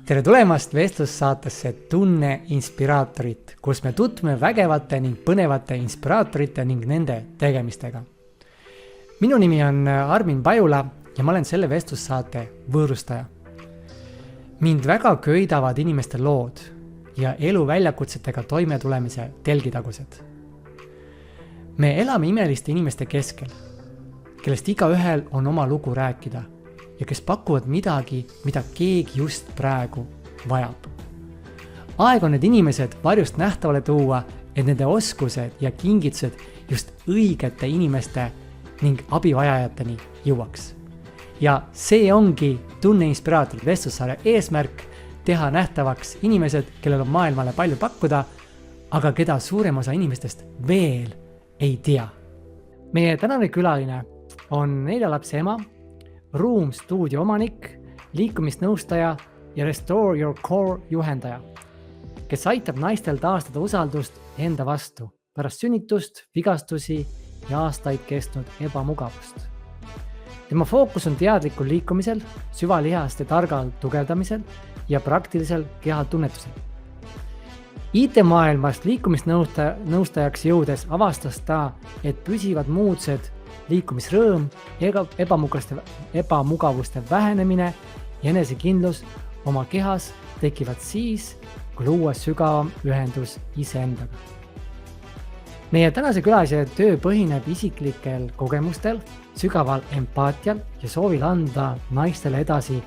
Tere tulemast vestlussaatesse Tunne Inspiraatorit, kus me tutvume vägevate ning põnevate inspiraatorite ning nende tegemistega. Minu nimi on Armin Pajula ja ma olen selle vestlussaate võõrustaja. Mind väga köidavad inimeste lood ja elu väljakutsetega toimetulemise telgitagused. Me elame imeliste inimeste keskel, kellest igaühel on oma lugu rääkida ja kes pakuvad midagi, mida keegi just praegu vajab. Aeg on need inimesed varjust nähtavale tuua, et nende oskused ja kingitused just õigete inimeste ning abivajajateni jõuaks. Ja see ongi Tunne Inspiraatorit vestlussaare eesmärk teha nähtavaks inimesed, kellel on maailmale palju pakkuda, aga keda suurem osa inimestest veel ei tea. Meie tänane külaline on 4 lapse ema, Room stuudio omanik, liikumisnõustaja ja Restore Your Core juhendaja, kes aitab naistel taastada usaldust enda vastu pärast sünnitust, vigastusi ja aastaid kestnud ebamugavust. Tema fookus on teadlikul liikumisel, süvalihaste targal tugevdamisel ja praktilisel kehatunnetusel. IT-maailmast liikumisnõustajaks jõudes avastas ta, et püsivad muutused, liikumisrõõm, ebamugavuste vähenemine ja enesekindlus oma kehas tekivad siis, kui luua sügavam ühendus iseendaga. Meie tänase külalise töö põhineb isiklikel kogemustel, sügaval empaatial ja soovil anda naistele edasi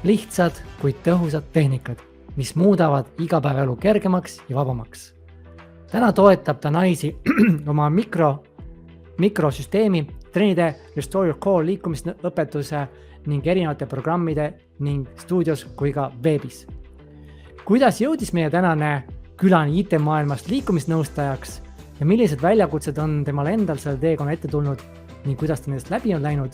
lihtsad, kuid tõhusad tehnikad, mis muudavad igapäevaelu kergemaks ja vabamaks. Täna toetab ta naisi oma mikrosüsteemi, treenide Restore Your Core liikumisõpetuse ning erinevate programmide ning stuudios kui ka veebis. Kuidas jõudis meie tänane külaline IT-maailmast liikumisnõustajaks ja millised väljakutsed on temal endal selle teekonna ette tulnud ning kuidas ta nendest läbi on läinud,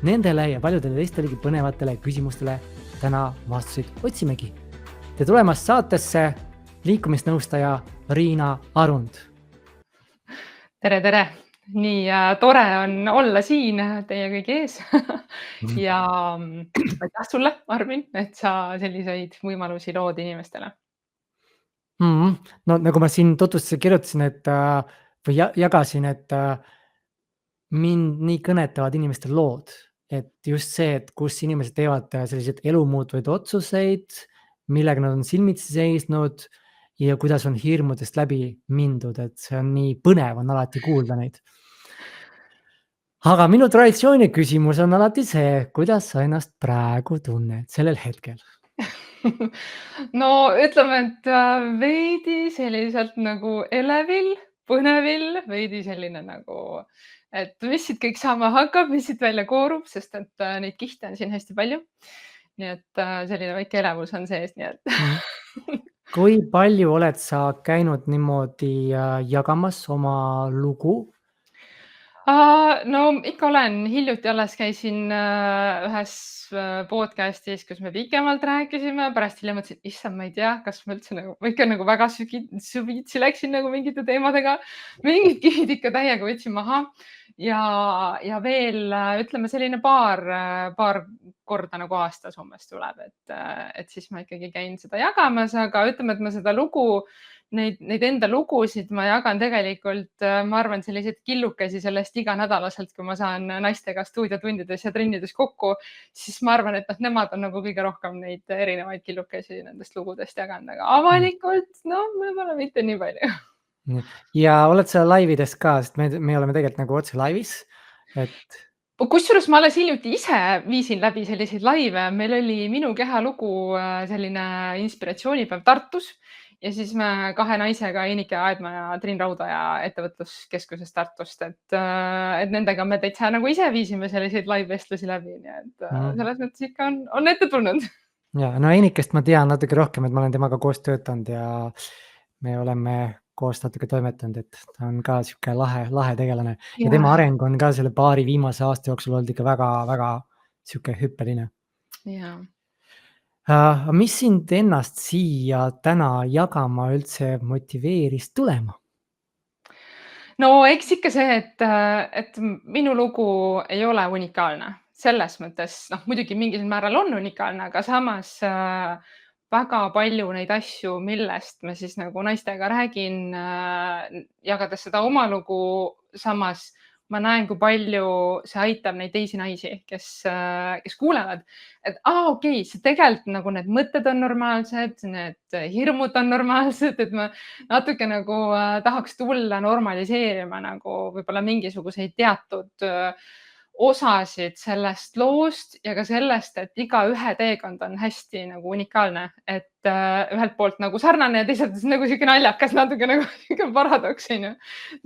nendele ja paljudele teistelegi põnevatele küsimustele täna vastuseid otsimegi. Tere tulemast saatesse liikumisnõustaja Riina Arund. Tere! Nii tore on olla siin teie kõigi ees ja aitäh sulle, Armin, et sa selliseid võimalusi lood inimestele. No nagu ma siin tutvustasin, kirjutasin, või jagasin, et mind nii kõnetavad inimeste lood, et just see, et kus inimesed teevad selliseid elumuutvaid otsuseid, millega nad on silmitsi seisnud ja kuidas on hirmudest läbi mindud, et see on nii põnev on alati kuulda neid. Aga minu traditsiooni küsimus on alati see, kuidas sa ennast praegu tunned sellel hetkel? No ütleme, et veidi selliselt nagu elevil, põnevil, veidi selline nagu, et mis siit kõik saama hakkab, mis siit välja koorub, sest et neid kihte on siin hästi palju. Nii et selline väike elevus on sees, nii et. Kui palju oled sa käinud niimoodi jagamas oma lugu? No ikka olen, hiljuti alles käisin ühes podcastis, kus me pikemalt rääkisime, pärast hiljem mõtlesin, issand, ma ei tea, kas ma üldse ma ikka nagu väga süvitsi läksin nagu mingite teemadega, mingid kihid ikka täiega võtsin maha ja veel ütleme selline paar korda nagu aastas umbes tuleb, et siis ma ikkagi käin seda jagamas, aga ütleme, et ma seda lugu, neid enda lugusid ma jagan tegelikult, ma arvan, selliseid killukesi sellest iganädalaselt, kui ma saan naistega stuudiotundides ja trennides kokku, siis ma arvan, et nemad on nagu kõige rohkem neid erinevaid killukesi nendest lugudest jaganud, aga avalikult, võib-olla mitte nii palju. Ja oled sa laivides ka, sest me oleme tegelikult nagu otse laivis, et kusjuures ma alles hiljuti ise viisin läbi selliseid laive, meil oli Minu keha lugu selline inspiratsioonipäev Tartus ja siis me 2 naisega, Einike Aedma ja Triin Raudaja ettevõtluskeskusest Tartust, et nendega me täitsa nagu ise viisime selliseid live-vestlusi läbi, nii et selles mõttes ikka on ette tulnud. Ja, no Einikest ma tean natuke rohkem, et ma olen temaga koos töötanud ja me oleme koos natuke toimetanud, et ta on ka siuke lahe tegelane ja tema areng on ka selle paari viimase aasta jooksul olnud ikka väga siuke hüppeline. Ja. Mis sind ennast siia täna jagama üldse motiveeris tulema? No eks ikka see, et minu lugu ei ole unikaalne. selles mõttes, noh, muidugi mingil määral on unikaalne, aga samas väga palju neid asju, millest me siis nagu naistega räägin, jagades seda oma lugu, samas ma näen, kui palju see aitab neid teisi naisi, kes kuulevad, et okei, see tegelikult nagu need mõtted on normaalsed, need hirmud on normaalsed, et ma natuke nagu tahaks tulla normaliseerima nagu võib-olla mingisuguseid teatud osasid sellest loost ja ka sellest, et igaühe teekond on hästi nagu unikaalne, et ühelt poolt nagu sarnane ja teiselt nagu sihuke naljakas, natuke nagu sihuke paradoks, on ju.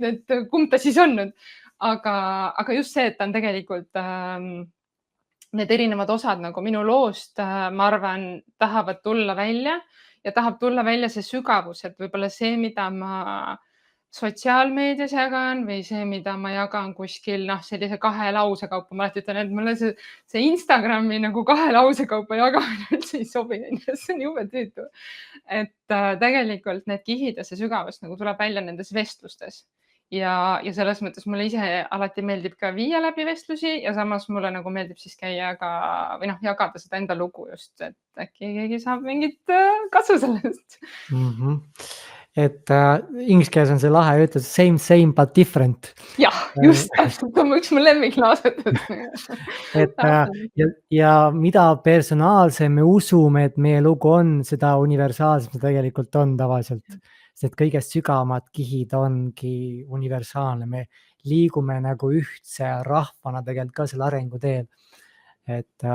et kumb ta siis on nüüd, aga just see, et ta on tegelikult need erinevad osad nagu minu loost, ma arvan, tahavad tulla välja ja tahab tulla välja see sügavus, et võib-olla see, mida ma sotsiaalmeedias jagan või see, mida ma jagan kuskil, noh, sellise 2 lause kaupa, ma alati ütlen, et mulle see Instagrami nagu 2 lause kaupa jagamine üldse ei sobi, see on jube tüütu. Et tegelikult need kihid ja see sügavus nagu tuleb välja nendes vestlustes. Ja selles mõttes mulle ise alati meeldib ka viia läbi vestlusi ja samas mulle nagu meeldib siis käia ka või noh, jagada seda enda lugu just, et äkki keegi saab mingit kasu sellest. Et inglise keeles on see lahe, ütled same but different. Jah, just täpselt, on üks mu lemmiklauset. Et ja mida personaalsem me usume, et meie lugu on, seda universaalsem see tegelikult on tavaliselt. Sest kõigest sügavamad kihid ongi universaalne. Me liigume nagu ühtse rahvana tegelikult ka selle arenguteel. Et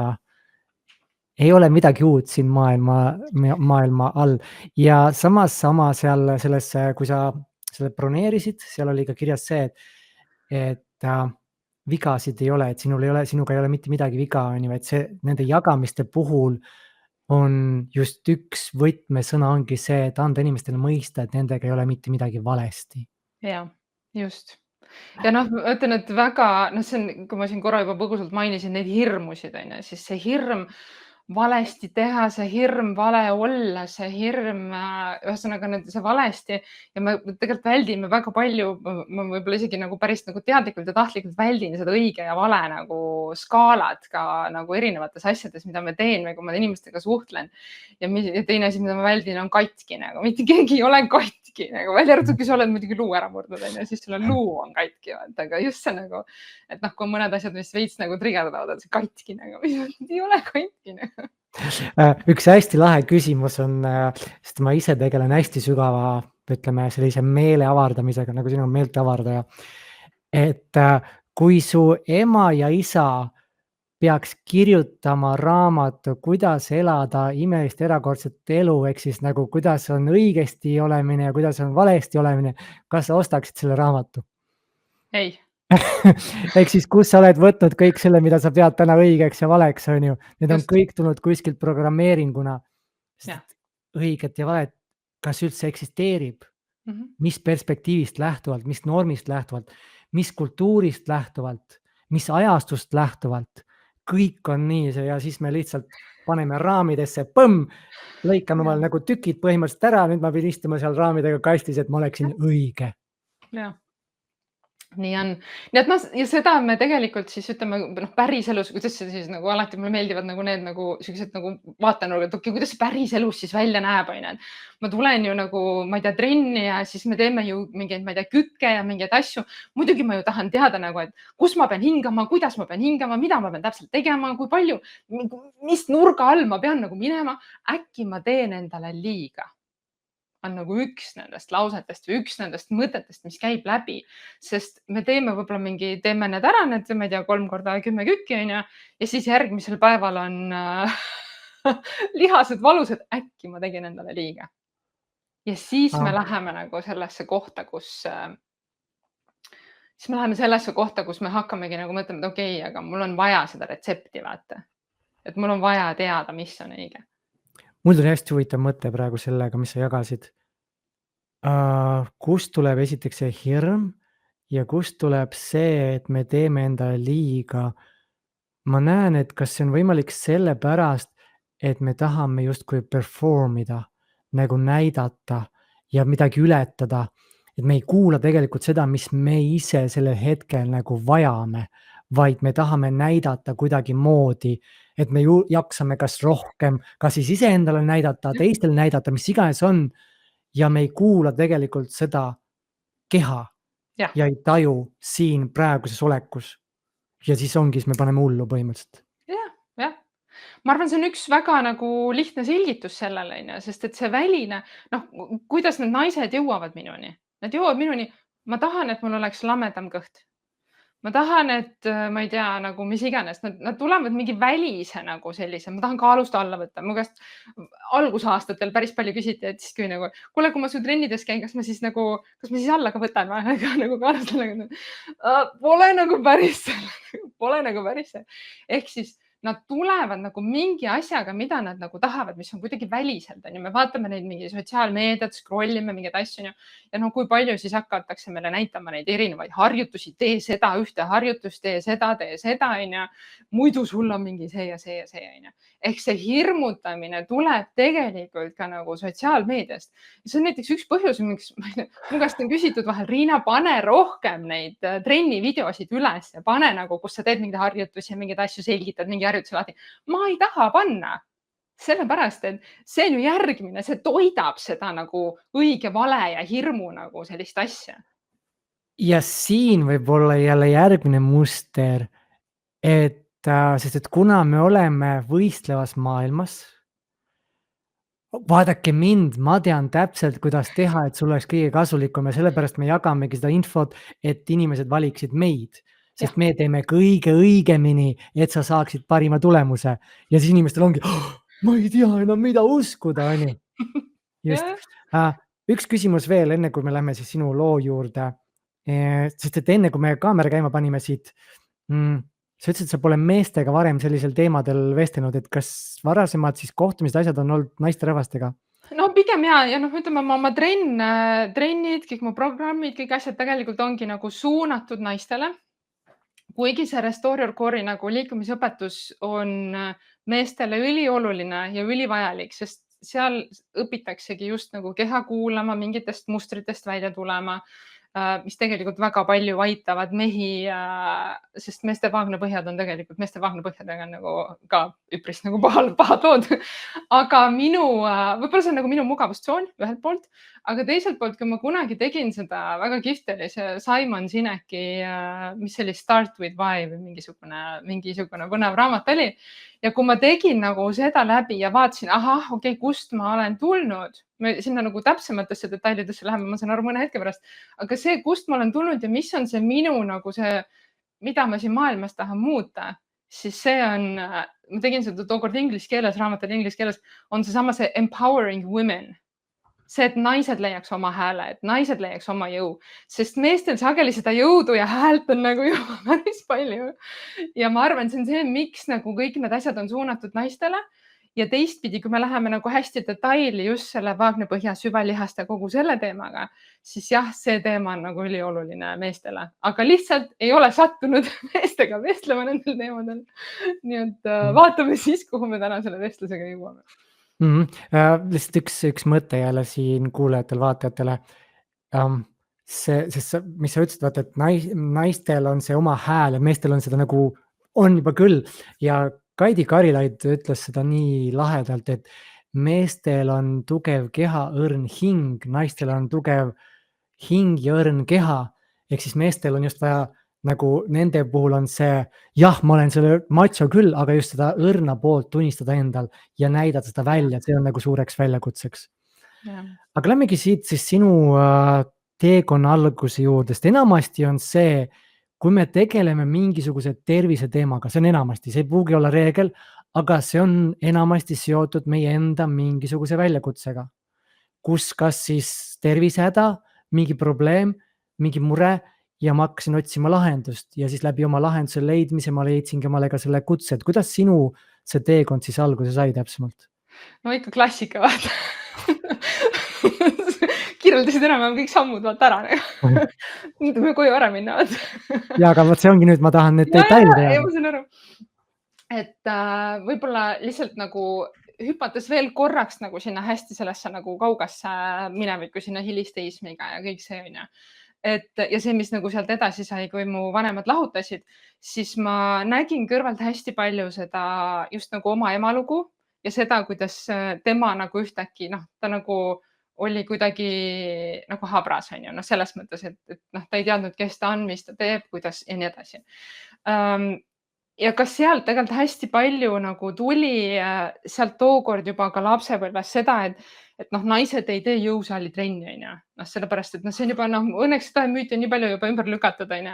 ei ole midagi uut siin maailma all ja samas seal selles, kui sa selle broneerisid, seal oli ka kirjas see, et vigasid ei ole, et sinuga ei ole mitte midagi viga, et see nende jagamiste puhul on just üks võtmesõna ongi see, et anda inimestele mõista, et nendega ei ole mitte midagi valesti. Ja, just. Ja noh, ma ütlen, et väga, see on, kui ma siin korra juba põgusalt mainisin neid hirmusid, on ju, siis see hirm valesti teha, see hirm vale olla, see hirm, ühesõnaga see valesti ja me tegelikult väldime väga palju, ma võib-olla isegi nagu päris nagu teadlikult ja tahtlikult väldin seda õige ja vale nagu skaalat ka nagu erinevates asjades, mida ma teen või kui ma inimestega suhtlen. Ja teine asi, mida ma väldin, on katki nagu, mitte keegi ei ole katki nagu, välja arvatud, kui sa oled muidugi luu ära murdnud, siis sul luu on katki, aga just see nagu, et noh, kui mõned asjad, mis veits nagu trigerdavad, see katki nagu, ei ole katki nagu. Üks hästi lahe küsimus on, sest ma ise tegelen hästi sügava, ütleme sellise meele avardamisega, nagu sinu meelt avardaja. Et kui su ema ja isa peaks kirjutama raamatu, kuidas elada imelist erakordset elu, ehk siis nagu kuidas on õigesti olemine ja kuidas on valesti olemine, kas sa ostaksid selle raamatu? Ei. Ehk siis, kus sa oled võtnud kõik selle, mida sa pead täna õigeks ja valeks, on ju. Need on kõik tulnud kuskilt programmeeringuna. Õiget ja valet, kas üldse eksisteerib, mis perspektiivist lähtuvalt, mis normist lähtuvalt, mis kultuurist lähtuvalt, mis ajastust lähtuvalt. Kõik on nii ja siis me lihtsalt paneme raamidesse, lõikame mal nagu tükid põhimõtteliselt ära, nüüd ma pidin istuma seal raamidega kastis, et ma oleksin õige. Jah. Nii on. Nii et ja seda me tegelikult siis ütleme päriselus, kuidas see siis nagu alati mulle meeldivad nagu need nagu sellised nagu vaatenurgad, et kuidas see päriselus siis välja näeb, on ju. Ma tulen ju nagu, ma ei tea, trenni ja siis me teeme ju mingeid, ma ei tea, kükke ja mingeid asju. Muidugi ma ju tahan teada nagu, et kus ma pean hingama, kuidas ma pean hingama, mida ma pean täpselt tegema, kui palju, mis nurga all ma pean nagu minema. Äkki ma teen endale liiga. On nagu üks nendest lausetest või üks nendest mõtetest, mis käib läbi, sest me teeme võib-olla teeme need ära, need, ma ei tea, 3 korda 10 kükki, on ju, ja siis järgmisel päeval on lihased valusad, äkki ma tegin endale liiga. Ja siis me läheme nagu sellesse kohta, kus me hakkamegi nagu mõtlema, et okei, aga mul on vaja seda retsepti, vaata. Et mul on vaja teada, mis on õige. Mul tuli hästi huvitav mõte praegu sellega, mis sa jagasid. Kust tuleb esiteks see hirm ja kust tuleb see, et me teeme endale liiga. Ma näen, et kas see on võimalik sellepärast, et me tahame justkui performida, nagu näidata ja midagi ületada. Et me ei kuula tegelikult seda, mis me ise sellel hetkel nagu vajame, vaid me tahame näidata kuidagimoodi, et me ju jaksame kas rohkem, kas siis iseendale näidata, teistele näidata, mis iganes on. Ja me ei kuula tegelikult seda keha jah, ja ei taju siin praeguses olekus. Ja siis ongi, siis me paneme hullu põhimõtteliselt. jah, jah. Ma arvan, see on üks väga nagu lihtne selgitus sellele, on ju, sest et see väline, noh, kuidas need naised jõuavad minuni? Nad jõuavad minuni, ma tahan, et mul oleks lamedam kõht. Ma tahan, et ma ei tea, nagu mis iganes, nad tulevad mingi välise nagu sellise, ma tahan kaalust alla võtta. Mu käest algusaastatel päris palju küsiti, et siis kui nagu, kuule, kui ma su trennides käin, kas ma siis alla ka võtan või? Nagu kaalust alla. Pole nagu päris see. Ehk siis nad tulevad nagu mingi asjaga, mida nad nagu tahavad, mis on kuidagi väliselt, on ju. Me vaatame neid mingi sotsiaalmeediat, scroll ime mingeid asju, on ju. Ja no kui palju siis hakatakse meile näitama neid erinevaid harjutusi, tee seda ühte harjutust, tee seda, on ju. Muidu sul on mingi see ja see ja see, on ju. Ehk see hirmutamine tuleb tegelikult ka nagu sotsiaalmeediast. See on näiteks üks põhjus, miks mu käest on küsitud vahel, Riina, pane rohkem neid trennivideosid üles ja pane nagu, kus sa teed mingeid harjutusi ja mingeid asju selgitad, mingi harjutusi lahti. Ma ei taha panna. Sellepärast, et see on ju järgmine, see toidab seda nagu õige vale ja hirmu nagu sellist asja. Ja siin võib olla jälle järgmine muster, sest et kuna me oleme võistlevas maailmas, vaadake mind, ma tean täpselt, kuidas teha, et sul oleks kõige kasulikum ja sellepärast me jagamegi seda infot, et inimesed valiksid meid, sest me teeme kõige õigemini, et sa saaksid parima tulemuse ja siis inimestel ongi, ma ei tea enam, mida uskuda, on ju. Just. Üks küsimus veel, enne kui me lähme siis sinu loo juurde, sest et enne kui me kaamera käima panime siit, sa ütlesid, sa pole meestega varem sellisel teemadel vestelnud, et kas varasemad siis kohtumised, asjad on olnud naisterahvastega? No pigem ja noh, ütleme oma trennid, kõik mu programmid, kõik asjad tegelikult ongi nagu suunatud naistele. Kuigi see Restore Your Core'i nagu liikumisõpetus on meestele ülioluline ja ülivajalik, sest seal õpitaksegi just nagu keha kuulama, mingitest mustritest välja tulema, mis tegelikult väga palju aitavad mehi, sest meeste vaagnapõhjad on tegelikult, meeste vaagnapõhjadega nagu ka üpris nagu pahad lood. Aga võib-olla see on nagu minu mugavustsoon ühelt poolt, aga teiselt poolt, kui ma kunagi tegin seda, väga kihvt oli see Simon Sineki, mis oli Start with Why või mingisugune põnev raamat oli. Ja kui ma tegin nagu seda läbi ja vaatasin, okei, kust ma olen tulnud, me sinna nagu täpsematesse detailidesse läheme, ma saan aru mõne hetke pärast, aga see, kust ma olen tulnud ja mis on see minu nagu see, mida ma siin maailmas tahan muuta, siis see on, ma tegin seda tookord inglise keeles, raamatul inglise keeles, on seesama see empowering women. See, et naised leiaks oma hääle, et naised leiaks oma jõu, sest meestel sageli seda jõudu ja häält on nagu juba päris palju. Ja ma arvan, see on see, miks nagu kõik need asjad on suunatud naistele. Ja teistpidi, kui me läheme nagu hästi detaili just selle vaagnapõhja, süvalihaste kogu selle teemaga, siis jah, see teema on nagu ülioluline meestele, aga lihtsalt ei ole sattunud meestega vestlema nendel teemadel. Nii et vaatame siis, kuhu me täna selle vestlusega jõuame. Lihtsalt üks mõte jälle siin kuulajatel, vaatajatele. Mis sa ütlesid, vaata, et naistel on see oma hääl ja meestel on seda nagu, on juba küll. Ja Kaidi Karilaid ütles seda nii lahedalt, et meestel on tugev keha, õrn hing, naistel on tugev hing ja õrn keha. Ehk siis meestel on just vaja, nagu nende puhul on see, jah, ma olen selle macho küll, aga just seda õrna poolt tunnistada endal ja näidata seda välja, see on nagu suureks väljakutseks. Aga lämmegi siit siis sinu teekonna alguse juurde, sest enamasti on see, kui me tegeleme mingisuguse tervise teemaga, see on enamasti, see ei pruugi olla reegel, aga see on enamasti seotud meie enda mingisuguse väljakutsega, kus kas siis tervisehäda, mingi probleem, mingi mure ja ma hakkasin otsima lahendust ja siis läbi oma lahenduse leidmise ma leidsingi omale ka selle kutse, et kuidas sinu see teekond siis alguse sai täpsemalt? No ikka klassika, vaata. Kirjeldasid enam-vähem kõik sammud, vaata ära. Nüüd võime koju ära minna. Ja, aga see ongi nüüd, ma tahan need detailid teada. Ma saan aru. Et võib-olla lihtsalt nagu hüpates veel korraks nagu sinna hästi sellesse nagu kaugasse minevikku, sinna hilisteismiga ja kõik see on ju. ja see, mis nagu sealt edasi sai, kui mu vanemad lahutasid, siis ma nägin kõrvalt hästi palju seda just nagu oma ema lugu ja seda, kuidas tema nagu ühtäkki, noh, ta nagu oli kuidagi nagu habras, on ju, noh, selles mõttes, et noh, ta ei teadnud, kes ta on, mis ta teeb, kuidas ja nii edasi. Ja kas sealt tegelikult hästi palju nagu tuli sealt tookord juba ka lapsepõlves seda, et noh, naised ei tee jõusaali trenni, on ju. Noh, sellepärast, et noh, see on juba, noh, õnneks seda müüti on nii palju juba ümber lükatud, on ju,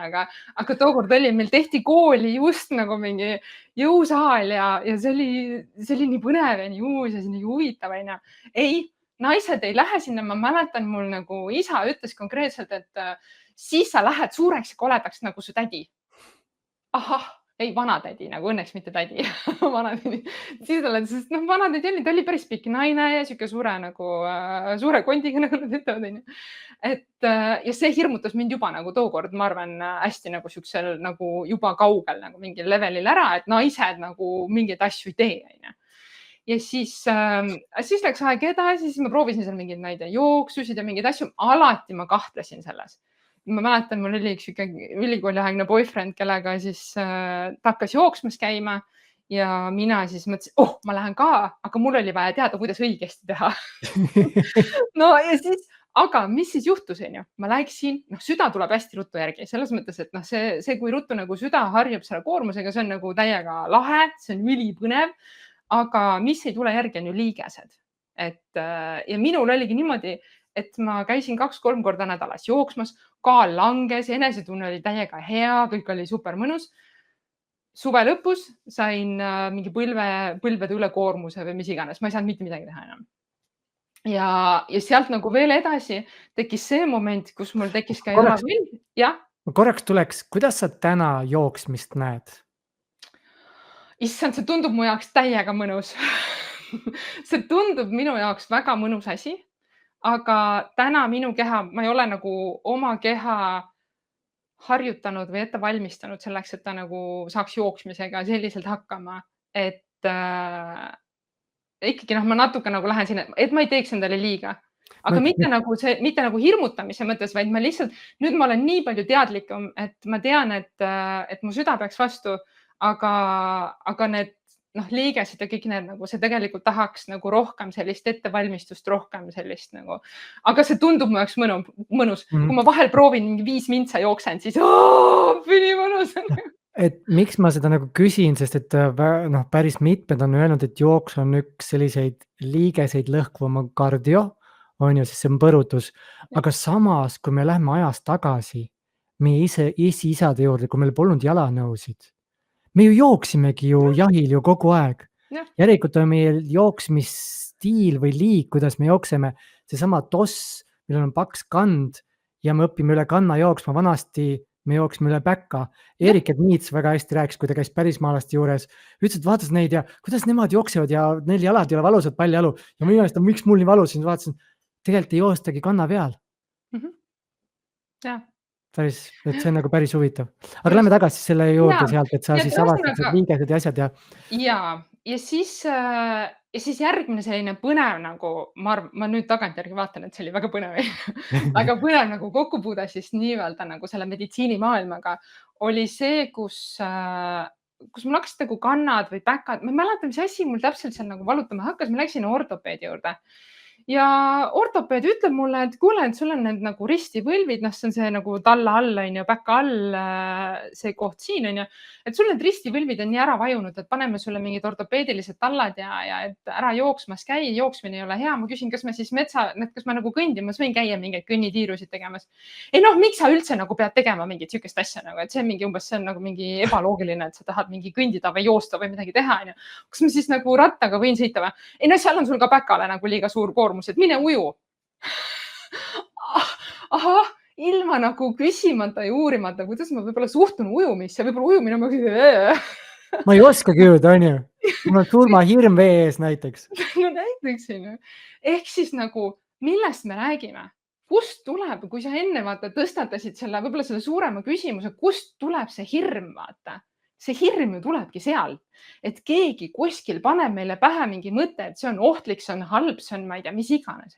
aga tookord oli, meil tehti kooli just nagu mingi jõusaal ja see oli nii põnev ja nii uus ja nii huvitav, on ju. Ei, naised ei lähe sinna. Ma mäletan, mul nagu isa ütles konkreetselt, et siis sa lähed suureks ja koledaks nagu su tädi. Ahah, ei, vanatädi nagu, õnneks mitte tädi. Vanatädi. Siis oled, sest noh, vanatädi oli, ta oli päris pikk naine ja sihuke suure nagu suure kondiga, nagu nad ütlevad, on ju. Ja see hirmutas mind juba nagu tookord, ma arvan, hästi nagu siuksel nagu juba kaugel nagu mingil levelil ära, et naised nagu mingeid asju ei tee, on ju. Ja siis läks aeg edasi, siis ma proovisin seal mingeid, ma ei tea, jooksusid ja mingeid asju. Alati ma kahtlesin selles. Ma mäletan, mul oli üks ülikooliaegne boyfriend, kellega siis ta hakkas jooksmas käima ja mina siis mõtlesin, ma lähen ka, aga mul oli vaja teada, kuidas õigesti teha. No ja siis, aga mis siis juhtus, on ju? Ma läksin, noh, süda tuleb hästi ruttu järgi, selles mõttes, et noh, see, kui ruttu nagu süda harjub selle koormusega, see on nagu täiega lahe, see on ülipõnev, aga mis ei tule järgi, on ju liigesed. Ja minul oligi niimoodi, et ma käisin 2-3 korda nädalas jooksmas, kaal langes, enesetunne oli täiega hea, kõik oli super mõnus. Suve lõpus sain mingi põlvede ülekoormuse või mis iganes, ma ei saanud mitte midagi teha enam. Ja sealt nagu veel edasi tekkis see moment, kus mul tekkis ka jalavill. Jah. Ma korraks tuleks, kuidas sa täna jooksmist näed? Issand, see tundub mu jaoks täiega mõnus. See tundub minu jaoks väga mõnus asi. Aga täna minu keha, ma ei ole nagu oma keha harjutanud või ette valmistanud selleks, et ta nagu saaks jooksmisega selliselt hakkama, et ikkagi noh, ma natuke nagu lähen sinna, et ma ei teeks endale liiga, aga mitte nagu hirmutamise mõttes, vaid ma lihtsalt, nüüd ma olen nii palju teadlikum, et ma tean, et mu süda peaks vastu, aga need liigesed ja kõik need nagu see tegelikult tahaks nagu rohkem sellist ettevalmistust, rohkem sellist nagu, aga see tundub mu jaoks mõnus. Kui ma vahel proovin mingi 5 mintsa jooksen, siis nii mõnus. Et miks ma seda nagu küsin, sest et päris mitmed on öelnud, et jooks on üks selliseid liigeseid lõhkvama kardio, on ju, siis see on põrutus. Aga samas, kui me lähme ajas tagasi meie isade juurde, kui meil polnud jalanõusid, me ju jooksimegi ju jahil ju kogu aeg. Järelikult on meie jooksmisstiil või liik, kuidas me jookseme, seesama toss, millel on paks kand ja me õpime üle kanna jooksma. Vanasti me jooksime üle päkka. Erik Edniits väga hästi rääkis, kui ta käis pärismaalaste juures. Ütles, et vaatas neid ja kuidas nemad jooksevad ja neil jalad ei ole valusad paljajalu. Ja ma imestan, miks mul nii valus, siis vaatasin, tegelikult ei joostagi kanna peal. Jah. Päris, et see on nagu päris huvitav. Aga lähme tagasi selle juurde sealt, et sa siis avastad liigesed ja asjad ja. Ja siis järgmine selline põnev nagu, ma nüüd tagantjärgi vaatan, et see oli väga põnev, väga põnev nagu kokkupuude siis nii-öelda nagu selle meditsiinimaailmaga oli see, kus mul hakkasid nagu kannad või päkad, ma ei mäleta, mis asi mul täpselt seal nagu valutama hakkas, ma läksin ortopeedi juurde. Ja ortopeed ütleb mulle, et kuule, et sul on need nagu ristivõlvid, see on see nagu talla all, on ju, päka all see koht siin, on ju, et sul need ristivõlvid on nii ära vajunud, et paneme sulle mingid ortopeedilised tallad ja et ära jooksmas käi, jooksmine ei ole hea. Ma küsin, kas me siis kas ma nagu kõndimas võin käia mingeid kõnnitiirusid tegemas? Ei noh, miks sa üldse nagu pead tegema mingit sükest asja, nagu, et see on mingi umbes, see on nagu mingi ebaloogiline, et sa tahad mingi kõndida või joosta või midagi teha, on ju. Kas ma siis nagu rattaga võin sõita või? Ei no seal on sul ka päkale nagu liiga suur koormus, et mine uju. Ahah, ilma nagu küsimata ja uurimata, kuidas ma võib-olla suhtun ujumisse, võib-olla ujumine ma ei oskagi ujuda, on ju. Mul on surmahirm vee ees näiteks. No näiteks, on ju. Ehk siis nagu, millest me räägime? Kust tuleb, kui sa enne tõstatasid võib-olla selle suurema küsimuse, kust tuleb see hirm, vaata? See hirm ju tulebki seal, et keegi kuskil paneb meile pähe mingi mõte, et see on ohtlik, see on halb, see on, ma ei tea, mis iganes.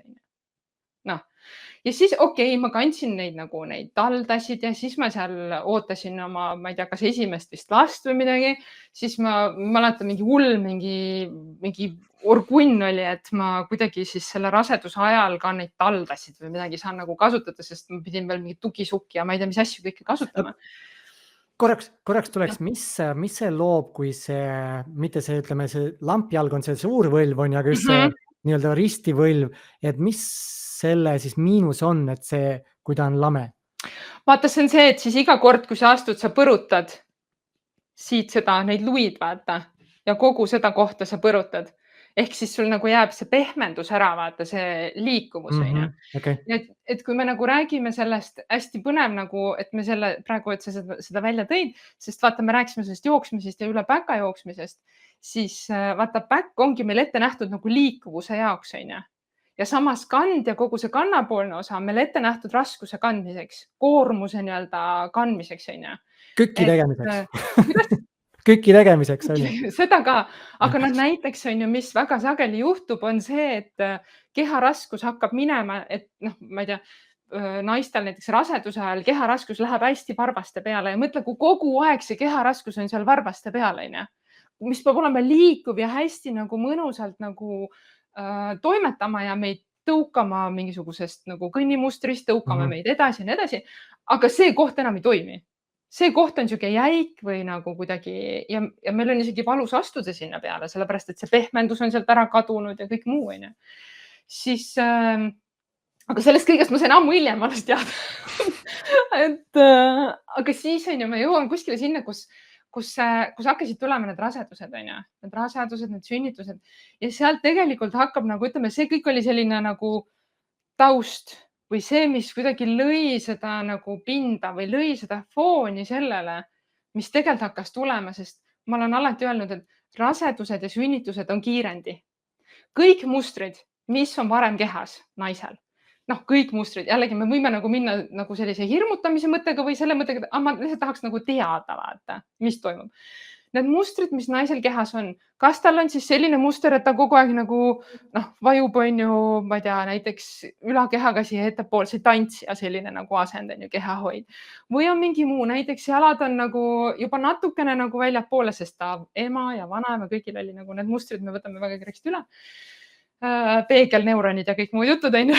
Noh, ja siis ma kandsin neid taldasid ja siis ma seal ootasin oma, ma ei tea, kas esimest vist last või midagi. Siis ma mäletan mingi orgunn oli, et ma kuidagi siis selle raseduse ajal ka neid taldasid või midagi saan nagu kasutada, sest ma pidin veel mingi tugisukki ja ma ei tea, mis asju kõike kasutama. korraks tuleks, mis see loob, kui see, mitte see, ütleme, see lampjalg on see suur võlv on ja just see nii-öelda ristivõlv, et mis selle siis miinus on, et see, kui ta on lame? Vaata, see on see, et siis iga kord, kui sa astud, sa põrutad siit neid luid, vaata, ja kogu seda kohta sa põrutad. Ehk siis sul nagu jääb see pehmendus ära, vaata, see liikuvus on ju. Okay. Et kui me nagu räägime sellest, hästi põnev nagu, et me selle praegu, et sa seda välja tõid, sest vaata, me rääkisime sellest jooksmisest ja üle päka jooksmisest, siis vaata, päkk ongi meil ette nähtud nagu liikuvuse jaoks, on ju. Ja samas kand ja kogu see kannapoolne osa on meil ette nähtud raskuse kandmiseks, koormuse nii-öelda kandmiseks, on ju. Köki tegemiseks. Köki tegemiseks on ju. Seda ka, aga näiteks on ju, mis väga sageli juhtub, on see, et keharaskus hakkab minema, et ma ei tea, naistel näiteks raseduse ajal keharaskus läheb hästi varbaste peale ja mõtle, kui kogu aeg see keharaskus on seal varbaste peal, on ju, mis peab olema liikuv ja hästi nagu mõnusalt nagu toimetama ja meid tõukama mingisugusest nagu kõnnimustrist, tõukama meid edasi ja nii edasi. Aga see koht enam ei toimi. See koht on siuke jäik või nagu kuidagi ja meil on isegi valus astuda sinna peale, sellepärast et see pehmendus on sealt ära kadunud ja kõik muu, on ju. Siis, aga sellest kõigest ma sain ammu hiljem alles teada. Aga siis on ju, ma jõuan kuskile sinna, kus hakkasid tulema need rasedused, on ju, need rasedused, need sünnitused ja sealt tegelikult hakkab nagu, ütleme, see kõik oli selline nagu taust või see, mis kuidagi lõi seda nagu pinda või lõi seda fooni sellele, mis tegelikult hakkas tulema, sest ma olen alati öelnud, et rasedused ja sünnitused on kiirendi. Kõik mustrid, mis on varem kehas naisel, kõik mustrid, jällegi me võime nagu minna nagu sellise hirmutamise mõttega või selle mõttega, et ma lihtsalt tahaks nagu teada, vaata, mis toimub. Need mustrid, mis naisel kehas on, kas tal on siis selline muster, et ta kogu aeg nagu vajub, on ju, ma ei tea, näiteks ülakehaga siia ettepoolse tants ja selline nagu asend on ju kehahoid. Või on mingi muu, näiteks jalad on nagu juba natukene nagu väljapoole, sest ta ema ja vanaema kõigil oli nagu need mustrid, me võtame väga kergesti üle. Peegelneuronid ja kõik muud jutud, on ju.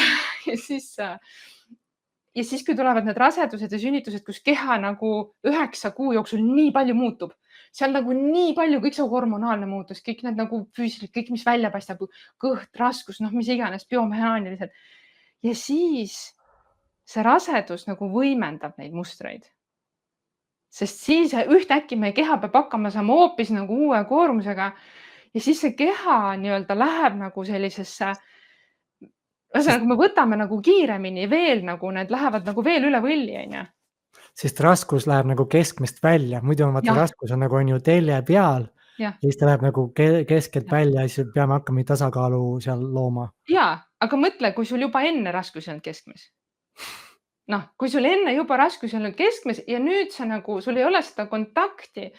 Ja siis, kui tulevad need rasedused ja sünnitused, kus keha nagu 9 kuu jooksul nii palju muutub, seal nagu nii palju, kõik see hormonaalne muutus, kõik need nagu füüsilised, kõik, mis välja paistab, kõht, raskus, mis iganes, biomehaaniliselt. Ja siis see rasedus nagu võimendab neid mustreid. Sest siis ühtäkki meie keha peab hakkama saama hoopis nagu uue koormusega ja siis see keha nii-öelda läheb nagu sellisesse, ühesõnaga me võtame nagu kiiremini veel nagu need lähevad nagu veel üle võlli, on ju. Sest raskus läheb nagu keskmest välja, muidu on vaata raskus on nagu on ju telje peal ja siis ta läheb nagu keskelt välja ja siis peame hakkama tasakaalu seal looma. Jaa, aga mõtle, kui sul juba enne raskus ei olnud keskmes. Kui sul enne juba raskus ei olnud keskmes ja nüüd sa nagu, sul ei ole seda kontakti.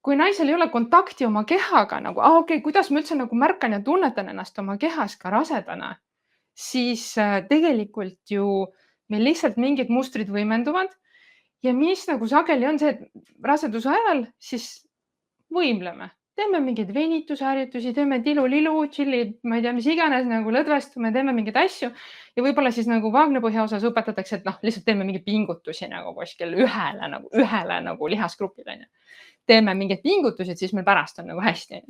Kui naisel ei ole kontakti oma kehaga nagu, kuidas ma üldse nagu märkan ja tunnetan ennast oma kehas ka rasedana, siis tegelikult ju meil lihtsalt mingid mustrid võimenduvad. Ja mis nagu sageli on see, et raseduse ajal siis võimleme, teeme mingeid venitusharjutusi, teeme tilu-lilu, tšilli, ma ei tea, mis iganes nagu lõdvestume, teeme mingeid asju ja võib-olla siis nagu vaagnapõhja osas õpetatakse, et lihtsalt teeme mingeid pingutusi nagu kuskil ühele nagu lihasgrupile. Teeme mingeid pingutusi, et siis meil pärast on nagu hästi.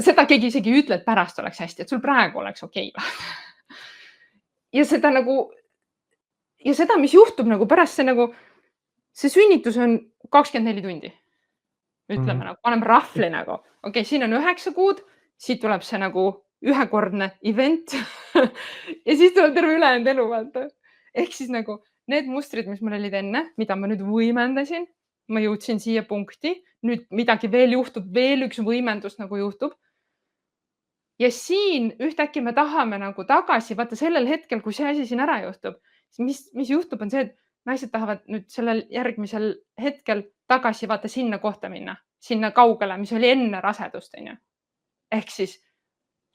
Seda keegi isegi ei ütle, et pärast oleks hästi, et sul praegu oleks okei. Ja seda nagu, ja seda, mis juhtub nagu pärast see sünnitus on 24 tundi. Ütleme nagu, paneme rahvli nagu. Siin on 9 kuud, siit tuleb see nagu ühekordne event ja siis tuleb terve ülejäänud elu, vaata. Ehk siis nagu need mustrid, mis mul olid enne, mida ma nüüd võimendasin, ma jõudsin siia punkti, nüüd midagi veel juhtub, veel üks võimendus nagu juhtub. Ja siin ühtäkki me tahame nagu tagasi, vaata sellel hetkel, kui see asi siin ära juhtub, mis juhtub on see, et naised tahavad nüüd sellel järgmisel hetkel tagasi vaata sinna kohta minna, sinna kaugele, mis oli enne rasedust, on ju. Ehk siis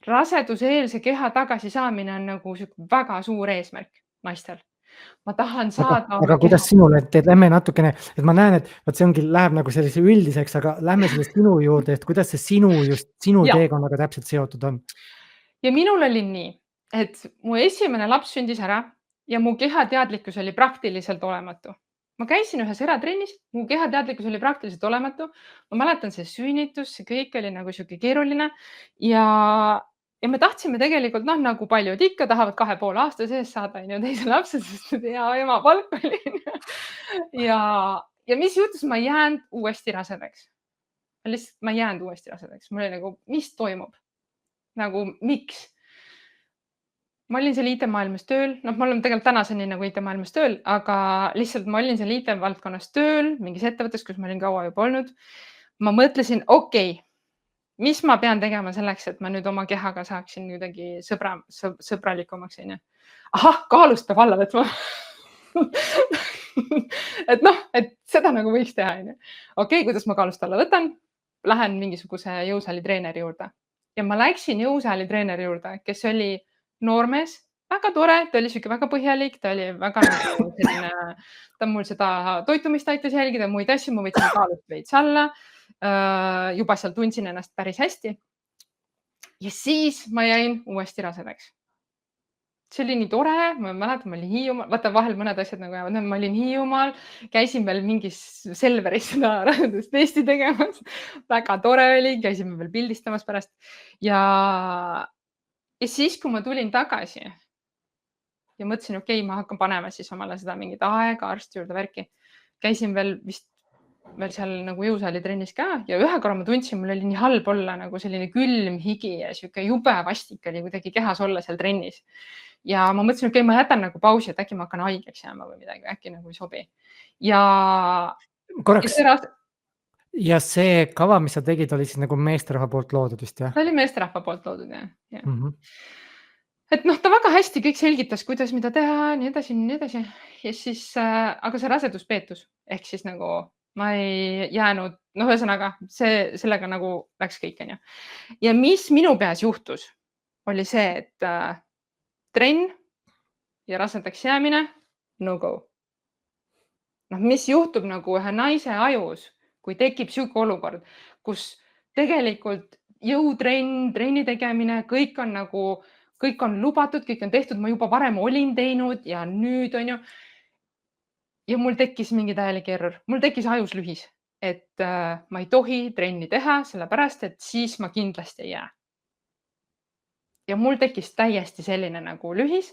raseduseelse keha tagasisaamine on nagu väga suur eesmärk naistel. Ma tahan saada oma aga keha. kuidas sinul, et lähme natukene, et ma näen, et vot see ongi, läheb nagu sellise üldiseks, aga lähme selle sinu juurde, et kuidas see sinu Ja. teekonnaga täpselt seotud on? Ja minul oli nii, et mu esimene laps sündis ära ja mu kehateadlikkus oli praktiliselt olematu. Ma käisin ühes eratrennis, mu kehateadlikkus oli praktiliselt olematu. Ma mäletan see sünnitus, see kõik oli nagu sihuke keeruline ja me tahtsime tegelikult, nagu paljud ikka tahavad 2,5 aasta sees saada teise lapse, sest hea ema palk oli. ja mis juhtus, ma ei jäänud uuesti rasedaks. Ma ei jäänud uuesti rasedaks. Mul oli nagu, mis toimub? Nagu miks? Ma olin seal IT-maailmas tööl, ma olen tegelikult tänaseni nagu IT-maailmas tööl, aga lihtsalt ma olin seal IT-valdkonnas tööl mingis ettevõttes, kus ma olin kaua juba olnud. Ma mõtlesin, okei, mis ma pean tegema selleks, et ma nüüd oma kehaga saaksin kuidagi sõbralikumaks. Ahah, kaalust peab alla võtma. et seda nagu võiks teha. Okei, kuidas ma kaalust alla võtan? Lähen mingisuguse jõusaali treeneri juurde ja ma läksin jõusaali treeneri juurde, kes oli noormees, väga tore, ta oli siuke väga põhjalik, ta oli väga nagu selline, ta mul seda toitumist aitas jälgida, muid asju, ma võtsin kaalust veits alla. Juba seal tundsin ennast päris hästi. Ja siis ma jäin uuesti rasedaks. See oli nii tore, ma mäletan, ma olin Hiiumaal, vaata vahel mõned asjad nagu jäävad, ma olin Hiiumaal, käisin veel mingis Selveris seda rasedustesti tegemas. Väga tore oli, käisime veel pildistamas pärast ja siis, kui ma tulin tagasi ja mõtlesin, okei, ma hakkan panema siis omale seda mingit aega arsti juurde värki. Käisin veel seal nagu jõusaali trennis ka ja ühe korra ma tundsin, mul oli nii halb olla, nagu selline külm higi ja siuke jube vastik oli kuidagi kehas olla seal trennis. Ja ma mõtlesin, okei, ma jätan nagu pausi, et äkki ma hakkan haigeks jääma või midagi, äkki nagu ei sobi. Korraks. Ja see kava, mis sa tegid, oli siis nagu meesterahva poolt loodud vist, jah? Ta oli meesterahva poolt loodud, jah. Et ta väga hästi kõik selgitas, kuidas, mida teha, nii edasi. Ja siis, aga see rasedus peetus ehk siis nagu ma ei jäänud, ühesõnaga sellega nagu läks kõik. Ja mis minu peas juhtus, oli see, et trenn ja rasedaks jäämine, no go. Mis juhtub nagu ühe naise ajus, kui tekib siuke olukord, kus tegelikult jõutrenn, trenni tegemine, kõik on lubatud, kõik on tehtud, ma juba varem olin teinud ja nüüd on ju. Ja mul tekkis mingi täielik error, mul tekkis ajus lühis, et ma ei tohi trenni teha, sellepärast, et siis ma kindlasti ei jää. Ja mul tekkis täiesti selline nagu lühis.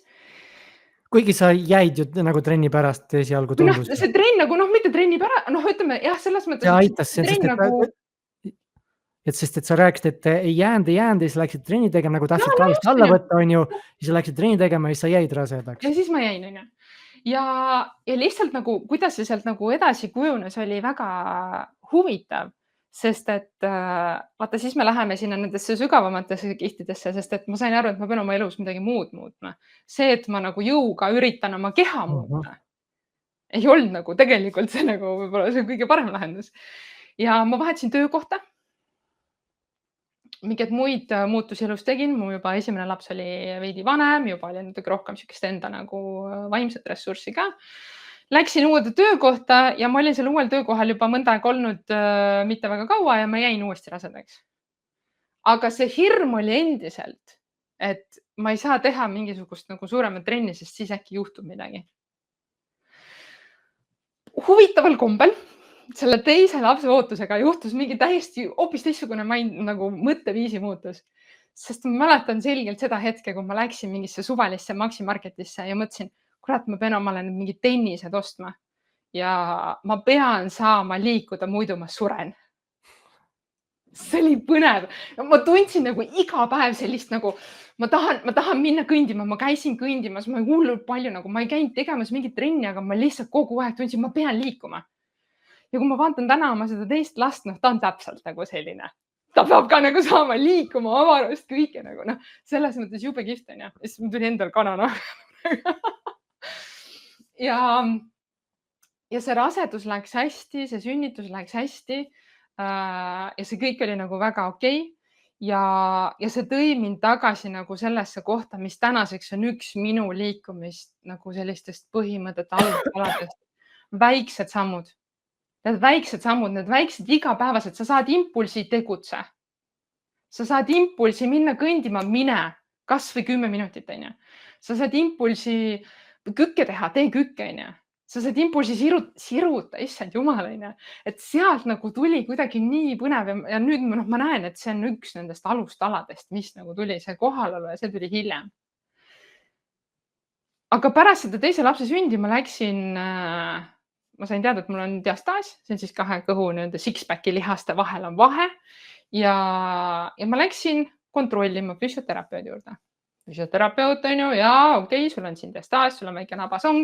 Kuigi sa jäid ju nagu trenni pärast esialgu tundus. See trenn nagu, mitte trenni pärast, ütleme jah, selles mõttes. See aitas, sest et sa rääkisid, et ei jäänud ja siis läksid trenni tegema, nagu tahtsid kaalust alla võtta, on ju, ja sa läksid trenni tegema ja siis sa jäid rasedaks. Ja siis ma jäin, on ju. Ja lihtsalt nagu, kuidas see sealt nagu edasi kujunes, oli väga huvitav, sest et vaata, siis me läheme sinna nendesse sügavamatesse kihtidesse, sest et ma sain aru, et ma pean oma elus midagi muud muutma. See, et ma nagu jõuga üritan oma keha muuta, ei olnud nagu tegelikult see nagu võib-olla see kõige parem lahendus. Ja ma vahetasin töökohta. Mingeid muid muutusi elus tegin, mu juba esimene laps oli veidi vanem, juba oli natuke rohkem siukest enda nagu vaimset ressurssi ka. Läksin uude töökohta ja ma olin seal uuel töökohal juba mõnda aega olnud mitte väga kaua ja ma jäin uuesti rasedaks. Aga see hirm oli endiselt, et ma ei saa teha mingisugust nagu suuremat trenni, sest siis äkki juhtub midagi. Huvitaval kombel selle teise lapse ootusega juhtus mingi täiesti hoopis teistsugune nagu mõtteviisi muutus. Sest ma mäletan selgelt seda hetke, kui ma läksin mingisse suvalisse Maxi Marketisse ja mõtlesin, kurat, ma pean omale mingid tennised ostma ja ma pean saama liikuda, muidu ma suren. See oli põnev. Ma tundsin nagu iga päev sellist nagu, ma tahan minna kõndima, ma käisin kõndimas, ma hullult palju nagu, ma ei käinud tegemas mingit trenni, aga ma lihtsalt kogu aeg tundsin, ma pean liikuma. Ja kui ma vaatan täna oma seda teist last, ta on täpselt nagu selline. Ta peab ka nagu saama liikuma, avarust kõike nagu, selles mõttes jube kihvt on ja. Siis ma tuli endal kanana. Ja see rasedus läks hästi, see sünnitus läks hästi ja see kõik oli nagu väga okei. ja see tõi mind tagasi nagu sellesse kohta, mis tänaseks on üks minu liikumist nagu sellistest põhimõtete alustaladest. Väiksed sammud, need väiksed igapäevased, sa saad impulsi, tegutse. Sa saad impulsi minna kõndima, mine kasvõi 10 minutit, onju. Sa saad impulsi kükke teha, tee kükke, onju. Sa saad impulsi siruta, issand jumal, onju. Et sealt nagu tuli kuidagi nii põnev ja nüüd ma näen, et see on üks nendest alustaladest, mis nagu tuli, see kohalolu ja see tuli hiljem. Aga pärast seda teise lapse sündi ma läksin, ma sain teada, et mul on diastaas, see on siis kahe kõhu nii-öelda six-packi lihaste vahel on vahe ja ma läksin kontrollima füsioterapeudi juurde. Füsioterapeut on ju ja okei, sul on siin diastaas, sul on väike nabasong.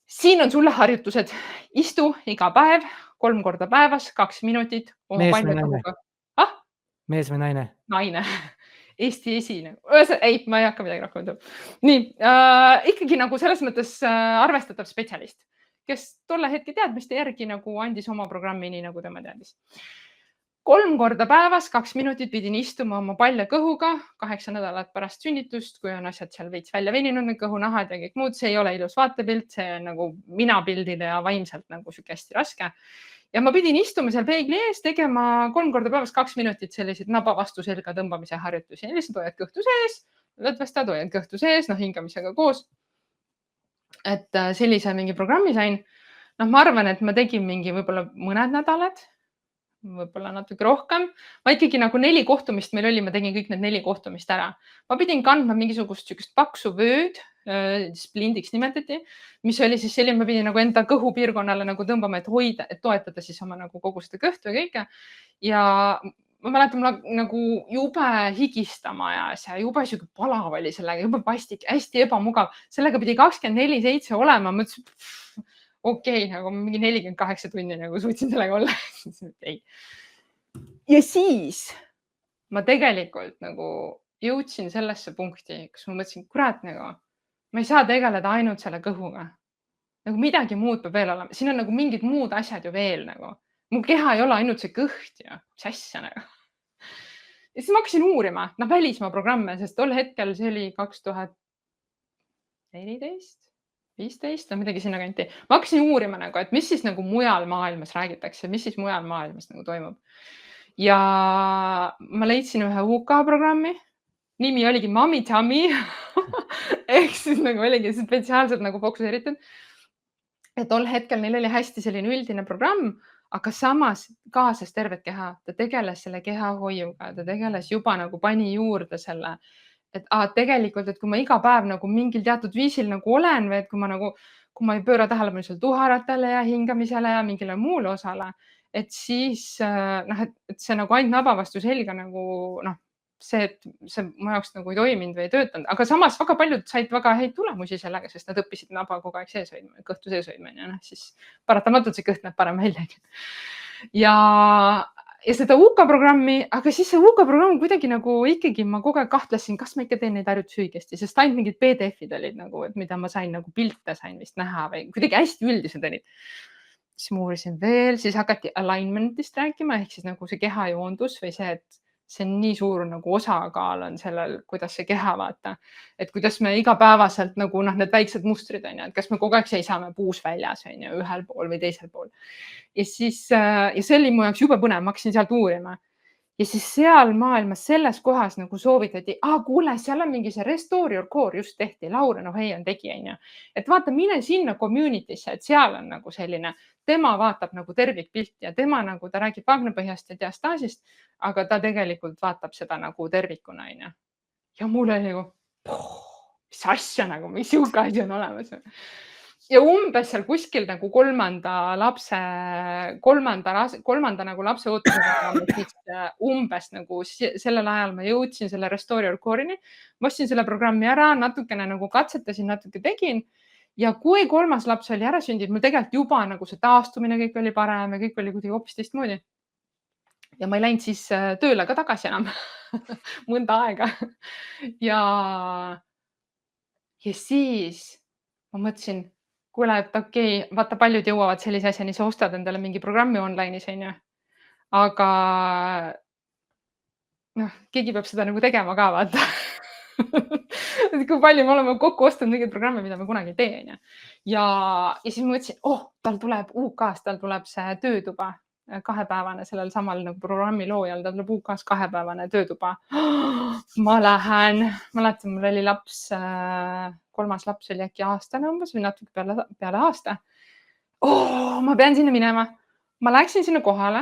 Siin on sulle harjutused. Istu iga päev 3 korda päevas, 2 minutit. Mees või naine? Ah? Mees või naine? Naine. Eesti esine. Ei, ma ei hakka midagi rohkem ütlema. Nii, ikkagi nagu selles mõttes arvestatav spetsialist, kes tolle hetke teadmiste järgi nagu andis oma programmi nii, nagu tema teadis. 3 korda päevas, 2 minutit pidin istuma oma palja kõhuga 8 nädalat pärast sünnitust, kui on asjad seal veits välja veninud, need kõhunahad ja kõik muud. See ei ole ilus vaatepilt, see on nagu minapildile ja vaimselt nagu sihuke hästi raske. Ja ma pidin istuma seal peegli ees, tegema 3 korda päevas 2 minutit selliseid naba vastu selga tõmbamise harjutusi. Lihtsalt hoiad kõhtu sees, lõdvestad, hoiad kõhtu sees, hingamisega koos. Et sellise mingi programmi sain. Ma arvan, et ma tegin mingi võib-olla mõned nädalad, võib-olla natuke rohkem. Ma ikkagi nagu 4 kohtumist meil oli, ma tegin kõik need 4 kohtumist ära. Ma pidin kandma mingisugust sükust paksu vööd, splindiks nimetati, mis oli siis selline, ma pidin nagu enda kõhupiirkonnale nagu tõmbama, et hoida, et toetada siis oma nagu kogu seda kõhtu ja kõike. Ja ma mäletan, mul nagu jube higistama ja jube siuke palav oli sellega, jube pastik, hästi ebamugav. Sellega pidi 24/7 olema. Ma ütlesin, okei, nagu mingi 48 tunni nagu suutsin sellega olla. Ei. Ja siis ma tegelikult nagu jõudsin sellesse punkti, kus ma mõtlesin, kurat, nagu ma ei saa tegeleda ainult selle kõhuga. Nagu midagi muud peab veel olema. Siin on nagu mingid muud asjad ju veel nagu. Mu keha ei ole ainult see kõht ju. Mis asja nagu. Ja siis ma hakkasin uurima välismaa programme, sest tol hetkel see oli 2014, 15, midagi sinna kanti. Ma hakkasin uurima nagu, et mis siis nagu mujal maailmas räägitakse, mis siis mujal maailmas nagu toimub. Ja ma leidsin ühe UK programmi. Nimi oligi Mommy Tummy. Ehk siis nagu oligi spetsiaalselt nagu fokuseeritud. Ja tol hetkel neil oli hästi selline üldine programm, aga samas kaasas tervet keha. Ta tegeles selle kehahoiuga, ta tegeles juba nagu pani juurde selle, et tegelikult, et kui ma iga päev nagu mingil teatud viisil nagu olen või et kui ma ei pööra tähelepanu seal tuharatele ja hingamisele ja mingile muule osale, et siis et see nagu ainult naba vastu selga nagu see mu jaoks nagu ei toiminud või ei töötanud, aga samas väga paljud said väga häid tulemusi sellega, sest nad õppisid naba kogu aeg sees hoidma, kõhtu sees hoidma ja siis paratamatult see kõht näeb parem välja. Ja seda UK programmi, aga siis see UK programm kuidagi nagu ikkagi ma kogu aeg kahtlesin, kas ma ikka teen neid harjutusi õigesti, sest ainult mingid PDF-id olid nagu, et mida ma sain nagu pilte sain vist näha või kuidagi hästi üldised olid. Siis ma uurisin veel, siis hakati alignment'ist rääkima ehk siis nagu see kehajoondus või see, et see on nii suur nagu osakaal on sellel, kuidas see keha vaata, et kuidas me igapäevaselt nagu need väiksed mustrid on, et kas me kogu aeg seisame puus väljas on ju, ühel pool või teisel pool. Ja siis see oli mu jaoks jube põnev, ma hakkasin sealt uurima. Ja siis seal maailmas selles kohas nagu soovitati, kuule, seal on mingi see Restore Your Core just tehti, Lauren Oheian tegi, on ju. Et vaata, mine sinna community'sse, et seal on nagu selline, tema vaatab nagu tervikpilti ja tema nagu, ta räägib vaagnapõhjast ja diastaasist, aga ta tegelikult vaatab seda nagu tervikuna, on ju. Ja mul oli nagu, mis asja nagu, mis siuke asi on olemas. Ja umbes seal kuskil nagu kolmanda nagu lapse ootusega umbes nagu sellel ajal ma jõudsin selle Restore Your Core'ini. Ma ostsin selle programmi ära, natukene nagu katsetasin, natuke tegin. Ja kui 3. laps oli ära sündinud, mul tegelikult juba nagu see taastumine kõik oli parem ja kõik oli kuidagi hoopis teistmoodi. Ja ma ei läinud siis tööle ka tagasi enam mõnda aega. Ja siis ma mõtlesin, kuule, et okei, vaata paljud jõuavad sellise asjani, sa ostad endale mingi programmi online'is, on ju. Aga noh, keegi peab seda nagu tegema ka, vaata. Kui palju me oleme kokku ostnud mingeid programme, mida me kunagi ei tee, onju. Ja siis ma mõtlesin, tal tuleb UK-st, tal tuleb see töötuba 2-päevane sellel samal nagu programmi loojal, tal tuleb UK-st 2-päevane töötuba. Ma lähen, mäletan, mul oli laps, 3. laps oli äkki aastane umbes või natuke peale aasta. Ma pean sinna minema. Ma läksin sinna kohale,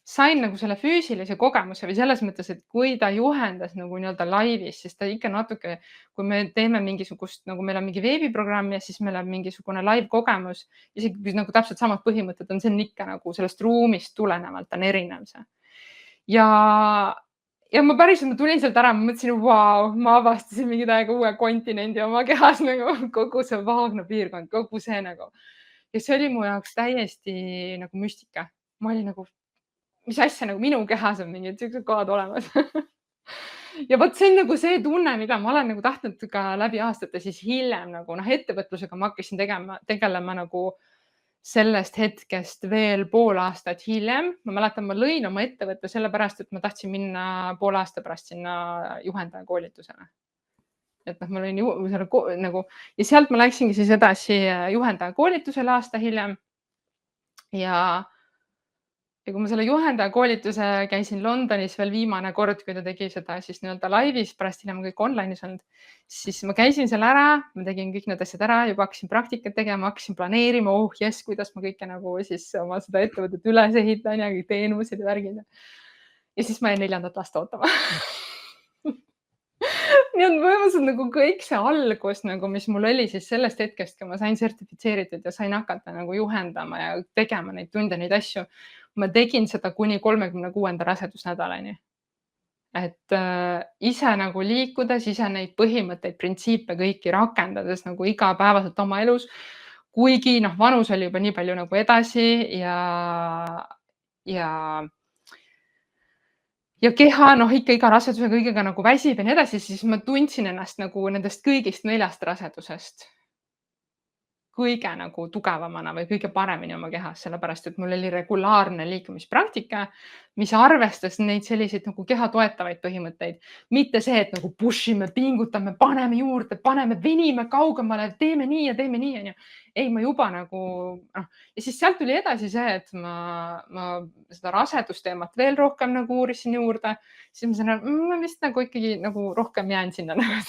sain nagu selle füüsilise kogemuse või selles mõttes, et kui ta juhendas nagu nii-öelda laivis, siis ta ikka natuke, kui me teeme mingisugust, nagu meil on mingi veebiprogramm ja siis meil on mingisugune live kogemus, isegi kui nagu täpselt samad põhimõtted on, see on ikka nagu sellest ruumist tulenevalt on erinev see. Ja ma päriselt, ma tulin sealt ära, ma mõtlesin, vau, ma avastasin mingi täiega uue kontinendi oma kehas, nagu kogu see Vaagna piirkond, kogu see nagu. Ja see oli mu jaoks täiesti nagu müstika. Ma olin nagu, mis asja, nagu minu kehas on mingid sellised kohad olemas. Ja vot see on nagu see tunne, mida ma olen nagu tahtnud ka läbi aastate, siis hiljem nagu ettevõtlusega ma hakkasin tegelema nagu sellest hetkest veel pool aastat hiljem. Ma mäletan, ma lõin oma ettevõtte sellepärast, et ma tahtsin minna pool aasta pärast sinna juhendaja koolitusele. Et ma lõin nagu ja sealt ma läksingi siis edasi juhendaja koolitusele aasta hiljem. Ja kui ma selle juhendaja koolituse käisin Londonis veel viimane kord, kui ta tegi seda siis nii-öelda laivis, pärast hiljem kõik online'is olnud, siis ma käisin seal ära, ma tegin kõik need asjad ära, juba hakkasin praktikat tegema, hakkasin planeerima, jess, kuidas ma kõike nagu siis oma seda ettevõtet üles ehitan ja kõik teenused ja värgid. Ja siis ma jäin 4. last ootama. Nii on võimalused nagu kõik see algus, nagu, mis mul oli siis sellest hetkest, kui ma sain sertifitseeritud ja sain hakata nagu juhendama ja tegema neid tunde, neid asju. Ma tegin seda kuni 36. rasedusnädalani. Et ise nagu liikudes, ise neid põhimõtteid, printsiipe kõiki rakendades nagu igapäevaselt oma elus, kuigi vanus oli juba nii palju nagu edasi ja keha ikka iga raseduse kõigega nagu väsib ja nii edasi, siis ma tundsin ennast nagu nendest kõigist 4 rasedusest kõige nagu tugevamana või kõige paremini oma kehas, sellepärast et mul oli regulaarne liikumispraktika, mis arvestas neid selliseid nagu keha toetavaid põhimõtteid. Mitte see, et nagu push ime, pingutame, paneme juurde, paneme, venime kaugemale, teeme nii ja teeme nii. On ju. Ei, ma juba nagu, ja siis sealt tuli edasi see, et ma seda rasedusteemat veel rohkem nagu uurisin juurde. Siis ma sain, ma vist nagu ikkagi nagu rohkem jään sinna nagu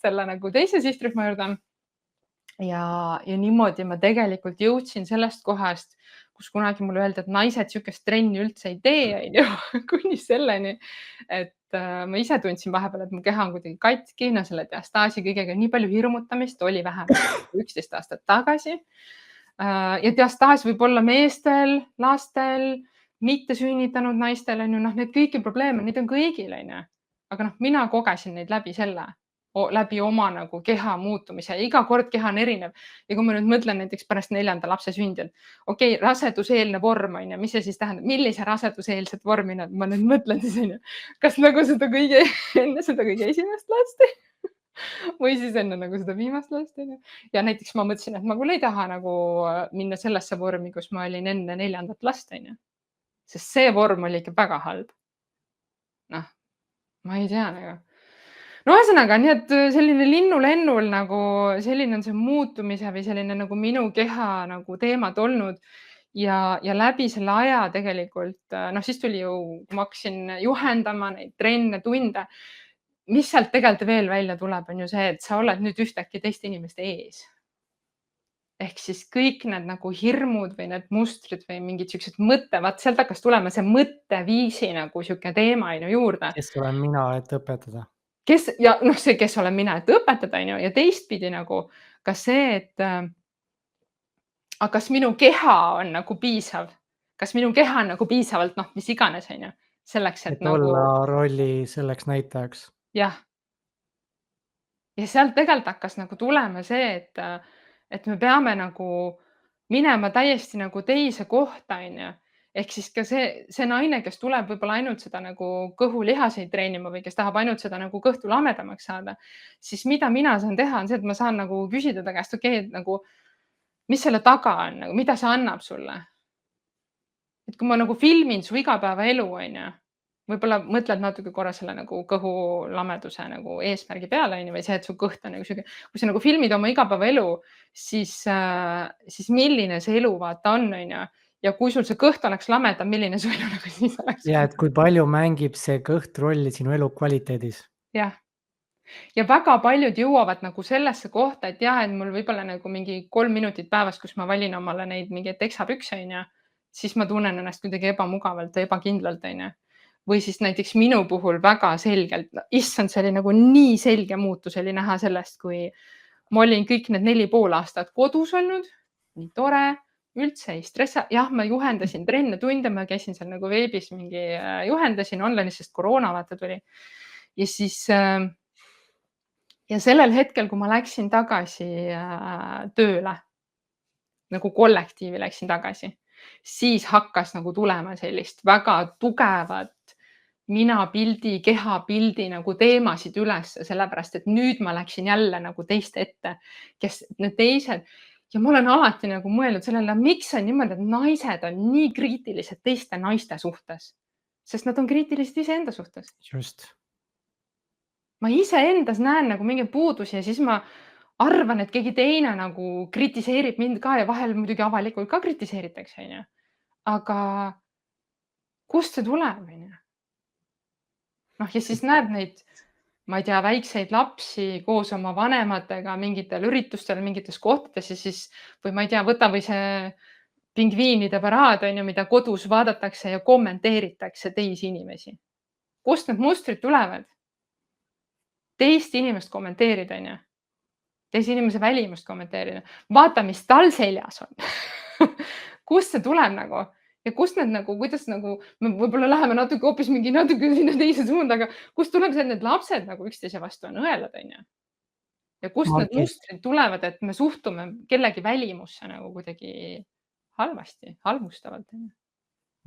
selle nagu teise sihtrühma juurde. Ja niimoodi ma tegelikult jõudsin sellest kohast, kus kunagi mulle öeldi, et naised sihukest trenni üldse ei tee, kuni selleni, et ma ise tundsin vahepeal, et mu keha on kuidagi katki, selle diastaasi kõigega nii palju hirmutamist oli vähemalt 11 aastat tagasi. Ja diastaas võib olla meestel, lastel, mitte sünnitanud naistel, need kõiki probleeme, neid on kõigil, aga mina kogesin neid läbi oma nagu keha muutumise. Iga kord keha on erinev. Ja kui ma nüüd mõtlen näiteks pärast 4. lapse sündi, et raseduseelne vorm, mis see siis tähendab, millise raseduseelset vormi ma nüüd mõtlen siis, kas nagu enne seda kõige esimest last või siis enne nagu seda viimast last. Ja näiteks ma mõtlesin, et ma küll ei taha nagu minna sellesse vormi, kus ma olin enne 4. last, sest see vorm oli ikka väga halb. Ma ei tea nagu. Ühesõnaga, nii et selline linnulennul nagu selline on see muutumise või selline nagu minu keha nagu teemad olnud ja läbi selle aja tegelikult, siis tuli ju, kui ma hakkasin juhendama neid trenne, tunde, mis sealt tegelikult veel välja tuleb, on ju see, et sa oled nüüd ühtäkki teiste inimeste ees. Ehk siis kõik need nagu hirmud või need mustrid või mingid siuksed mõttevad, sealt hakkas tulema see mõtteviisi nagu siuke teema juurde. Kes olen mina, et õpetada? Kes olen mina, et õpetada, ja teistpidi nagu ka see, et kas minu keha on nagu piisav, kas minu keha on nagu piisavalt, mis iganes, selleks, et nagu olla rolli selleks näitajaks. Jah. Ja sealt tegelikult hakkas nagu tulema see, et me peame nagu minema täiesti nagu teise kohta, Ehk siis ka see naine, kes tuleb võib-olla ainult seda nagu kõhulihaseid treenima või kes tahab ainult seda nagu kõhtu lamedamaks saada, siis mida mina saan teha, on see, et ma saan nagu küsida ta käest, nagu, mis selle taga on, nagu, mida see annab sulle. Et kui ma nagu filmin su igapäevaelu, võib-olla mõtled natuke korra selle nagu kõhulameduse nagu eesmärgi peale, on ju, või see, et su kõht on nagu sihuke, kui sa nagu filmid oma igapäevaelu, siis milline see elu vaata on ju. Ja kui sul see kõht oleks lamedam, milline su elu nagu siis oleks? ja et kui palju mängib see kõht rolli sinu elu kvaliteedis? Jah. Ja väga paljud jõuavad nagu sellesse kohta, et jah, et mul võib-olla nagu mingi 3 minutit päevas, kus ma valin omale neid mingeid teksapükse, on ju, siis ma tunnen ennast kuidagi ebamugavalt või ebakindlalt, on ju. Või siis näiteks minu puhul väga selgelt, issand, see oli nagu nii selge muutus oli näha sellest, kui ma olin kõik need 4,5 aastat kodus olnud, nii tore, üldse ei stressa. Jah, ma juhendasin trenne, tunde, ma käisin seal nagu veebis mingi juhendasin online'is, sest koroona vaata tuli. Ja siis ja sellel hetkel, kui ma läksin tagasi tööle, nagu kollektiivi läksin tagasi, siis hakkas nagu tulema sellist väga tugevat minapildi, kehapildi nagu teemasid üles, sellepärast et nüüd ma läksin jälle nagu teiste ette, kes need teised ja ma olen alati nagu mõelnud sellele, miks on niimoodi, et naised on nii kriitilised teiste naiste suhtes, sest nad on kriitilised iseenda suhtes. Just. Ma iseendas näen nagu mingeid puudusi ja siis ma arvan, et keegi teine nagu kritiseerib mind ka ja vahel muidugi avalikult ka kritiseeritakse, on ju. Aga kust see tuleb, on ju? Noh, ja siis näed neid, ma ei tea, väikseid lapsi koos oma vanematega mingitel üritustel, mingites kohtades ja siis või ma ei tea, võta või see pingviinide paraad, on ju, mida kodus vaadatakse ja kommenteeritakse teisi inimesi. Kust need mustrid tulevad? Teist inimest kommenteerida, on ju. Teise inimese välimust kommenteerida. Vaata, mis tal seljas on. Kust see tuleb nagu? Ja kust need nagu, kuidas nagu, me võib-olla läheme natuke hoopis natuke sinna teise suunda, aga kust tuleb see, et need lapsed nagu üksteise vastu on õelad, on ju? Ja kust need mustrid tulevad, et me suhtume kellegi välimusse nagu kuidagi halvasti, halvustavalt, on ju?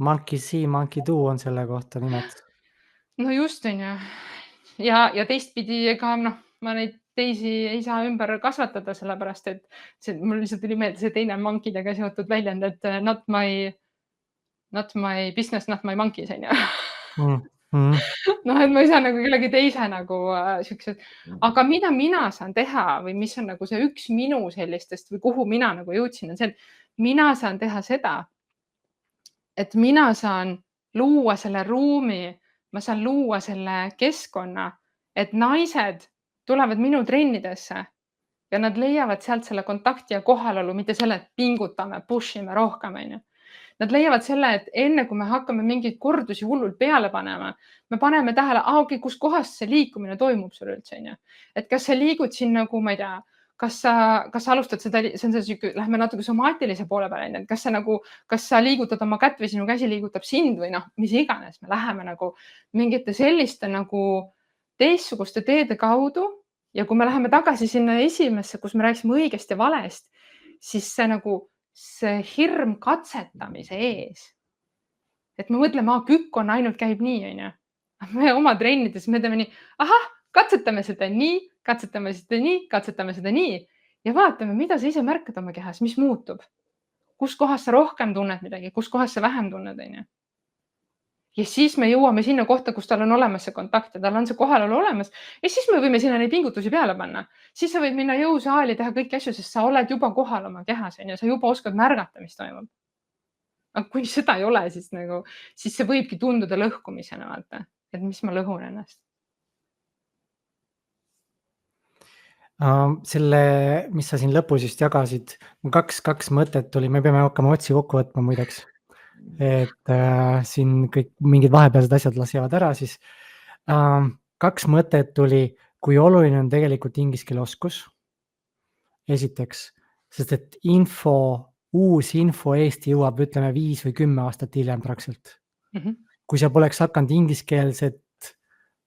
Monkey see, monkey do on selle kohta nimetus. No just, on ju. Ja teistpidi, ega noh, ma neid teisi ei saa ümber kasvatada, sellepärast et see, mul lihtsalt tuli meelde see teine monkidega seotud väljend, et not my business, not my monkeys, on ju. Noh, et ma ei saa nagu kellegi teise nagu siuksed, aga mida mina saan teha või mis on nagu see üks minu sellistest või kuhu mina nagu jõudsin, on see, et mina saan teha seda, et mina saan luua selle ruumi, ma saan luua selle keskkonna, et naised tulevad minu trennidesse ja nad leiavad sealt selle kontakti ja kohalolu, mitte selle, et pingutame, push ime rohkem, on ju. Nad leiavad selle, et enne kui me hakkame mingeid kordusi hullult peale panema, me paneme tähele, okei, kus kohas see liikumine toimub sul üldse, on ju. Et kas sa liigud siin nagu, ma ei tea, kas sa alustad seda, see on see, lähme natuke somaatilise poole peale, et kas sa liigutad oma kätt või sinu käsi liigutab sind või noh, mis iganes, me läheme nagu mingite selliste nagu teistsuguste teede kaudu ja kui me läheme tagasi sinna esimesse, kus me rääkisime õigest ja valest, siis see nagu see hirm katsetamise ees. Et me mõtleme, kükk on ainult käib nii, on ju. Me oma trennides me teeme nii, katsetame seda nii, katsetame seda nii, katsetame seda nii ja vaatame, mida sa ise märkad oma kehas, mis muutub. Kus kohas sa rohkem tunned midagi, kus kohas sa vähem tunned, on ju. Ja siis me jõuame sinna kohta, kus tal on olemas see kontakt ja tal on see kohalolu olemas ja siis me võime sinna neid pingutusi peale panna. Siis sa võid minna jõusaali, teha kõiki asju, sest sa oled juba kohal oma kehas, on ju, sa juba oskad märgata, mis toimub. Aga kui seda ei ole, siis see võibki tunduda lõhkumisena, vaata, et mis ma lõhun ennast. Selle, mis sa siin lõpus just jagasid, kaks mõtet oli, me peame hakkama otsi kokku võtma muideks. Et siin kõik mingid vahepealsed asjad lasevad ära, siis 2 mõtet tuli, kui oluline on tegelikult inglise keele oskus. Esiteks, sest et uus info Eesti jõuab, ütleme 5 või 10 aastat hiljem praktiliselt. Kui sa poleks hakanud ingliskeelset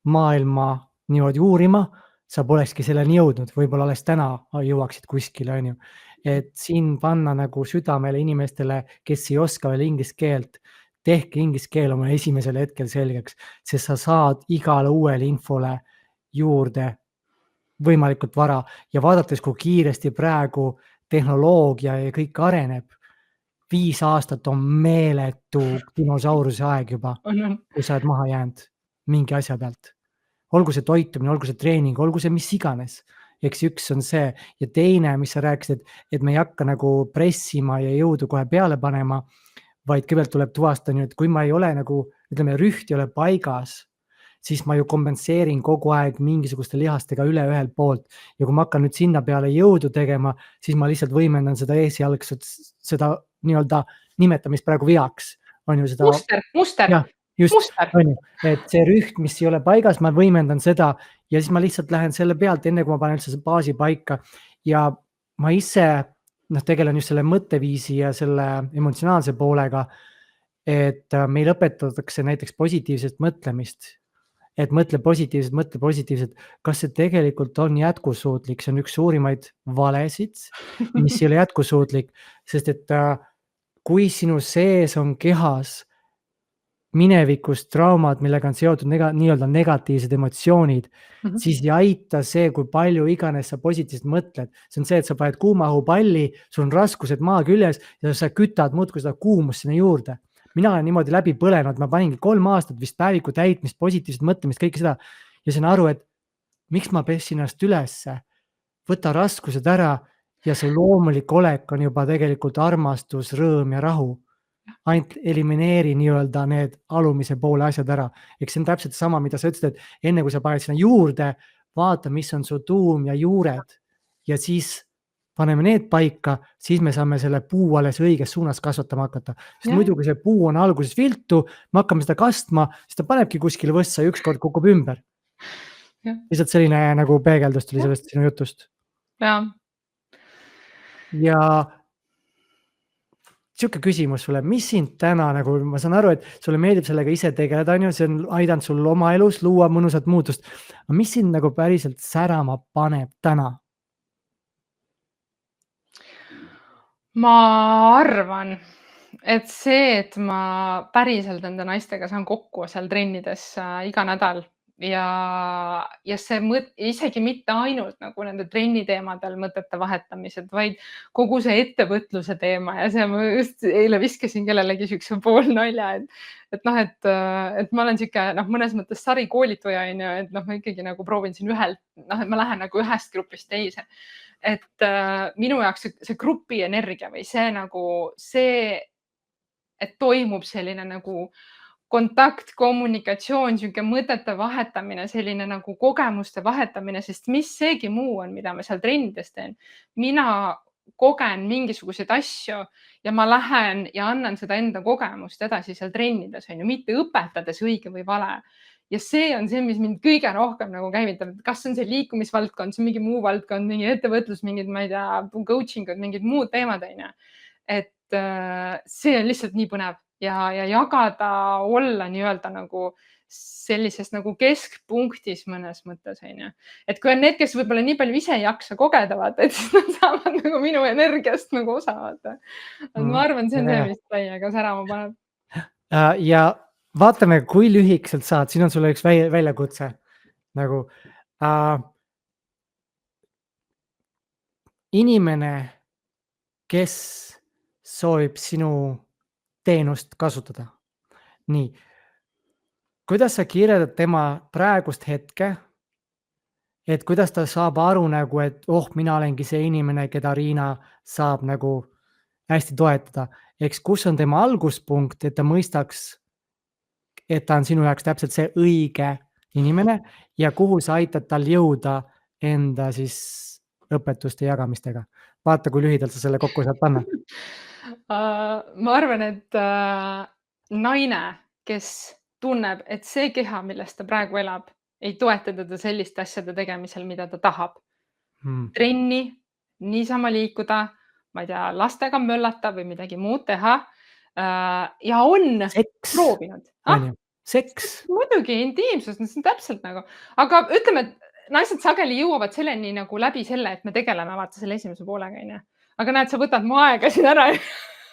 maailma niimoodi uurima, sa polekski selleni jõudnud, võib-olla alles täna jõuaksid kuskile, on ju. Et siin panna nagu südamele inimestele, kes ei oska veel inglise keelt, tehke inglise keel oma esimesel hetkel selgeks, sest sa saad igale uuele infole juurde võimalikult vara ja vaadates, kui kiiresti praegu tehnoloogia ja kõik areneb, 5 aastat on meeletu dinosauruse aeg juba, on. kui sa oled maha jäänud mingi asja pealt. Olgu see toitumine, olgu see treening, olgu see mis iganes. Eks üks on see ja teine, mis sa rääkisid, et me ei hakka nagu pressima ja jõudu kohe peale panema, vaid kõigepealt tuleb tuvastada, et kui ma ei ole nagu, ütleme, rüht ei ole paigas, siis ma ju kompenseerin kogu aeg mingisuguste lihastega üle ühelt poolt ja kui ma hakkan nüüd sinna peale jõudu tegema, siis ma lihtsalt võimendan seda esialgset, seda nii-öelda nimetamist praegu veaks. On ju seda, muster, jah, just, on ju, et see rühm, mis ei ole paigas, ma võimendan seda ja siis ma lihtsalt lähen selle pealt, enne kui ma panen üldse baasi paika ja ma ise tegelen just selle mõtteviisi ja selle emotsionaalse poolega, et meil õpetatakse näiteks positiivset mõtlemist, et mõtle positiivselt, kas see tegelikult on jätkusuutlik, see on üks suurimaid valesid, mis ei ole jätkusuutlik, sest et kui sinu sees on kehas minevikus traumad, millega on seotud nii-öelda negatiivsed emotsioonid, siis ei aita see, kui palju iganes sa positiivselt mõtled. See on see, et sa paned kuumahupalli, sul on raskused maa küljes ja sa kütad muudkui seda kuumust sinna juurde. Mina olen niimoodi läbi põlenud, ma paningi 3 aastat vist päeviku täitmist, positiivset mõtlemist, kõike seda ja saan aru, et miks ma pessin ennast ülesse, võta raskused ära ja see loomulik olek on juba tegelikult armastus, rõõm ja rahu. Ainult elimineeri nii-öelda need alumise poole asjad ära. Eks see on täpselt sama, mida sa ütlesid, et enne kui sa paned sinna juurde, vaata, mis on su tuum ja juured ja siis paneme need paika, siis me saame selle puu alles õiges suunas kasvatama hakata. Sest muidu, kui see puu on alguses viltu, me hakkame seda kastma, siis ta panebki kuskile võssa ja ükskord kukub ümber. Lihtsalt selline nagu peegeldus tuli sellest sinu jutust. Ja siuke küsimus sulle, mis sind täna nagu, ma saan aru, et sulle meeldib sellega ise tegeleda, see on aidanud sul oma elus luua mõnusat muutust. Aga mis sind nagu päriselt särama paneb täna? Ma arvan, et see, et ma päriselt enda naistega saan kokku seal trennides iga nädal ja see isegi mitte ainult nagu nende trenni teemadel mõtete vahetamised, vaid kogu see ettevõtluse teema ja see ma just eile viskasin kellelegi siukse poolnalja, et ma olen siuke mõnes mõttes sarikoolituja, et ma ikkagi nagu proovin siin et ma lähen nagu ühest grupist teise. Et minu jaoks see grupi energia või see, et toimub selline nagu kontakt, kommunikatsioon, siuke mõtete vahetamine, selline nagu kogemuste vahetamine, sest mis seegi muu on, mida ma seal trennides teen. Mina kogen mingisuguseid asju ja ma lähen ja annan seda enda kogemust edasi seal trennides, mitte õpetades õige või vale. Ja see on see, mis mind kõige rohkem nagu käivitab, et kas on see liikumisvaldkond, see on mingi muu valdkond, mingi ettevõtlus, mingid, ma ei tea, coachingud, mingid muud teemad. Et see on lihtsalt nii põnev ja jagada, olla nii-öelda nagu sellises nagu keskpunktis mõnes mõttes. Et kui on need, kes võib-olla nii palju ise ei jaksa kogeda, et siis nad saavad nagu minu energiast nagu osa. Ma arvan, see on see, mis täiega särama paneb. Ja vaatame, kui lühikeselt saad, siin on sulle üks väljakutse. Nagu inimene, kes soovib sinu teenust kasutada. Nii, kuidas sa kirjeldad tema praegust hetke, et kuidas ta saab aru nagu, et mina olengi see inimene, keda Riina saab nagu hästi toetada. Eks kus on tema alguspunkt, et ta mõistaks, et ta on sinu jaoks täpselt see õige inimene ja kuhu sa aitad tal jõuda enda siis õpetuste jagamistega. Vaata, kui lühidalt sa selle kokku saad panna. Ma arvan, et naine, kes tunneb, et see keha, millest ta praegu elab, ei toeta teda selliste asjade tegemisel, mida ta tahab. Trenni, niisama liikuda, ma ei tea, lastega möllata või midagi muud teha. Ja on proovinud. Seks. Muidugi intiimsus, see on täpselt nagu. Aga ütleme, et naised sageli jõuavad selleni nagu läbi selle, et me tegeleme vaata selle esimese poolega. Aga näed, sa võtad mu aega siin ära.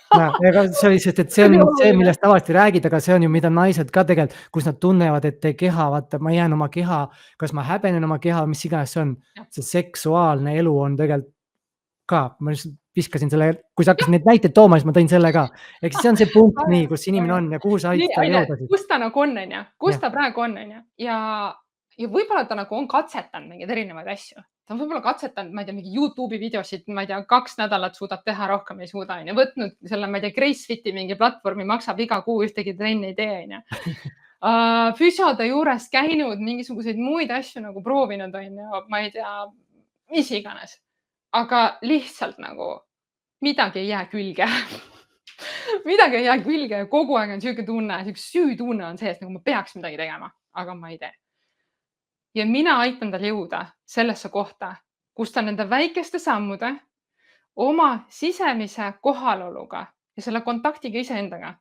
See oli sest, et see on see, millest tavaliselt räägid, aga see on ju, mida naised ka tegelikult, kus nad tunnevad, et keha, vaata, ma jään oma keha, kas ma häbenen oma keha, mis iganes see on. See seksuaalne elu on tegelikult ka, ma lihtsalt viskasin selle, kui sa hakkasid neid näiteid tooma, siis ma tõin selle ka. Ehk siis see on see punkt nii, kus inimene on ja kuhu sa nii, aitad tal onju, jõuda siis. kus ta nagu on, onju, kus Jah. ta praegu on, onju. Ja võib-olla ta nagu on katsetanud mingeid erinevaid asju. Ta on võib-olla katsetanud, ma ei tea, mingi Youtube'i videosid, ma ei tea, 2 nädalat suudab teha, rohkem ei suuda, onju. Võtnud selle, ma ei tea, Gracefiti mingi platvormi, maksab iga kuu, ühtegi trenni ei tee, onju. Füsiode juures käinud, mingisuguseid muid asju nagu proovinud, onju, ma ei tea, mis iganes. Aga lihtsalt nagu midagi ei jää külge midagi ei jää külge ja kogu aeg on sihuke tunne, sihuke süütunne on sees, nagu ma peaks midagi tegema, aga ma ei tee. Ja mina aitan tal jõuda sellesse kohta, kus ta nende väikeste sammude, oma sisemise kohaloluga ja selle kontaktiga iseendaga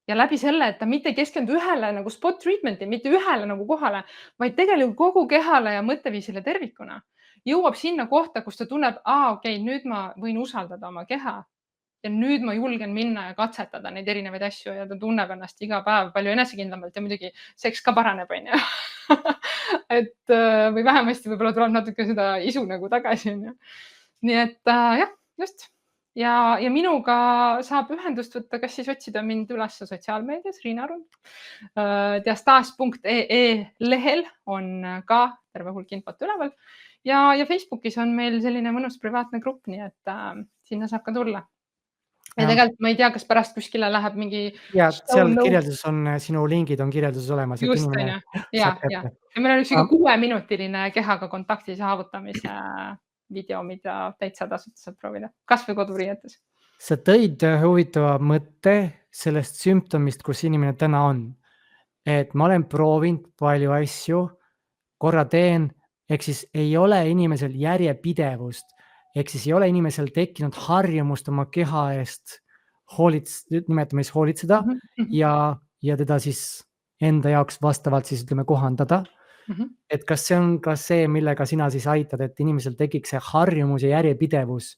ja läbi selle, et ta mitte ei keskendu ühele nagu spot treatment'i, mitte ühele nagu kohale, vaid tegelikult kogu kehale ja mõtteviisile tervikuna. Jõuab sinna kohta, kus ta tunneb, okei, nüüd ma võin usaldada oma keha ja nüüd ma julgen minna ja katsetada neid erinevaid asju ja ta tunneb ennast iga päev palju enesekindlamalt ja muidugi seks ka paraneb, onju. et või vähemasti võib-olla tuleb natuke seda isu nagu tagasi, onju. Nii et jah, just. Ja minuga saab ühendust võtta, kas siis otsida mind üles sotsiaalmeedias, Riina Arun. Diastas.ee lehel on ka terve hulk infot üleval ja Facebookis on meil selline mõnus privaatne grupp, nii et sinna saab ka tulla. Ja tegelikult ma ei tea, kas pärast kuskile läheb mingi. Ja seal kirjelduses on, sinu lingid on kirjelduses olemas. Just, onju. Ja meil on üks 6-minutiline kehaga kontakti saavutamise video, mida täitsa tasuta saab proovida, kas või koduriietes. Sa tõid huvitava mõtte sellest sümptomist, kus inimene täna on. Et ma olen proovinud palju asju, korra teen, ehk siis ei ole inimesel järjepidevust, ehk siis ei ole inimesel tekkinud harjumust oma keha eest nimetame siis hoolitseda ja teda siis enda jaoks vastavalt siis ütleme kohandada. Et kas see on ka see, millega sina siis aitad, et inimesel tekiks see harjumus ja järjepidevus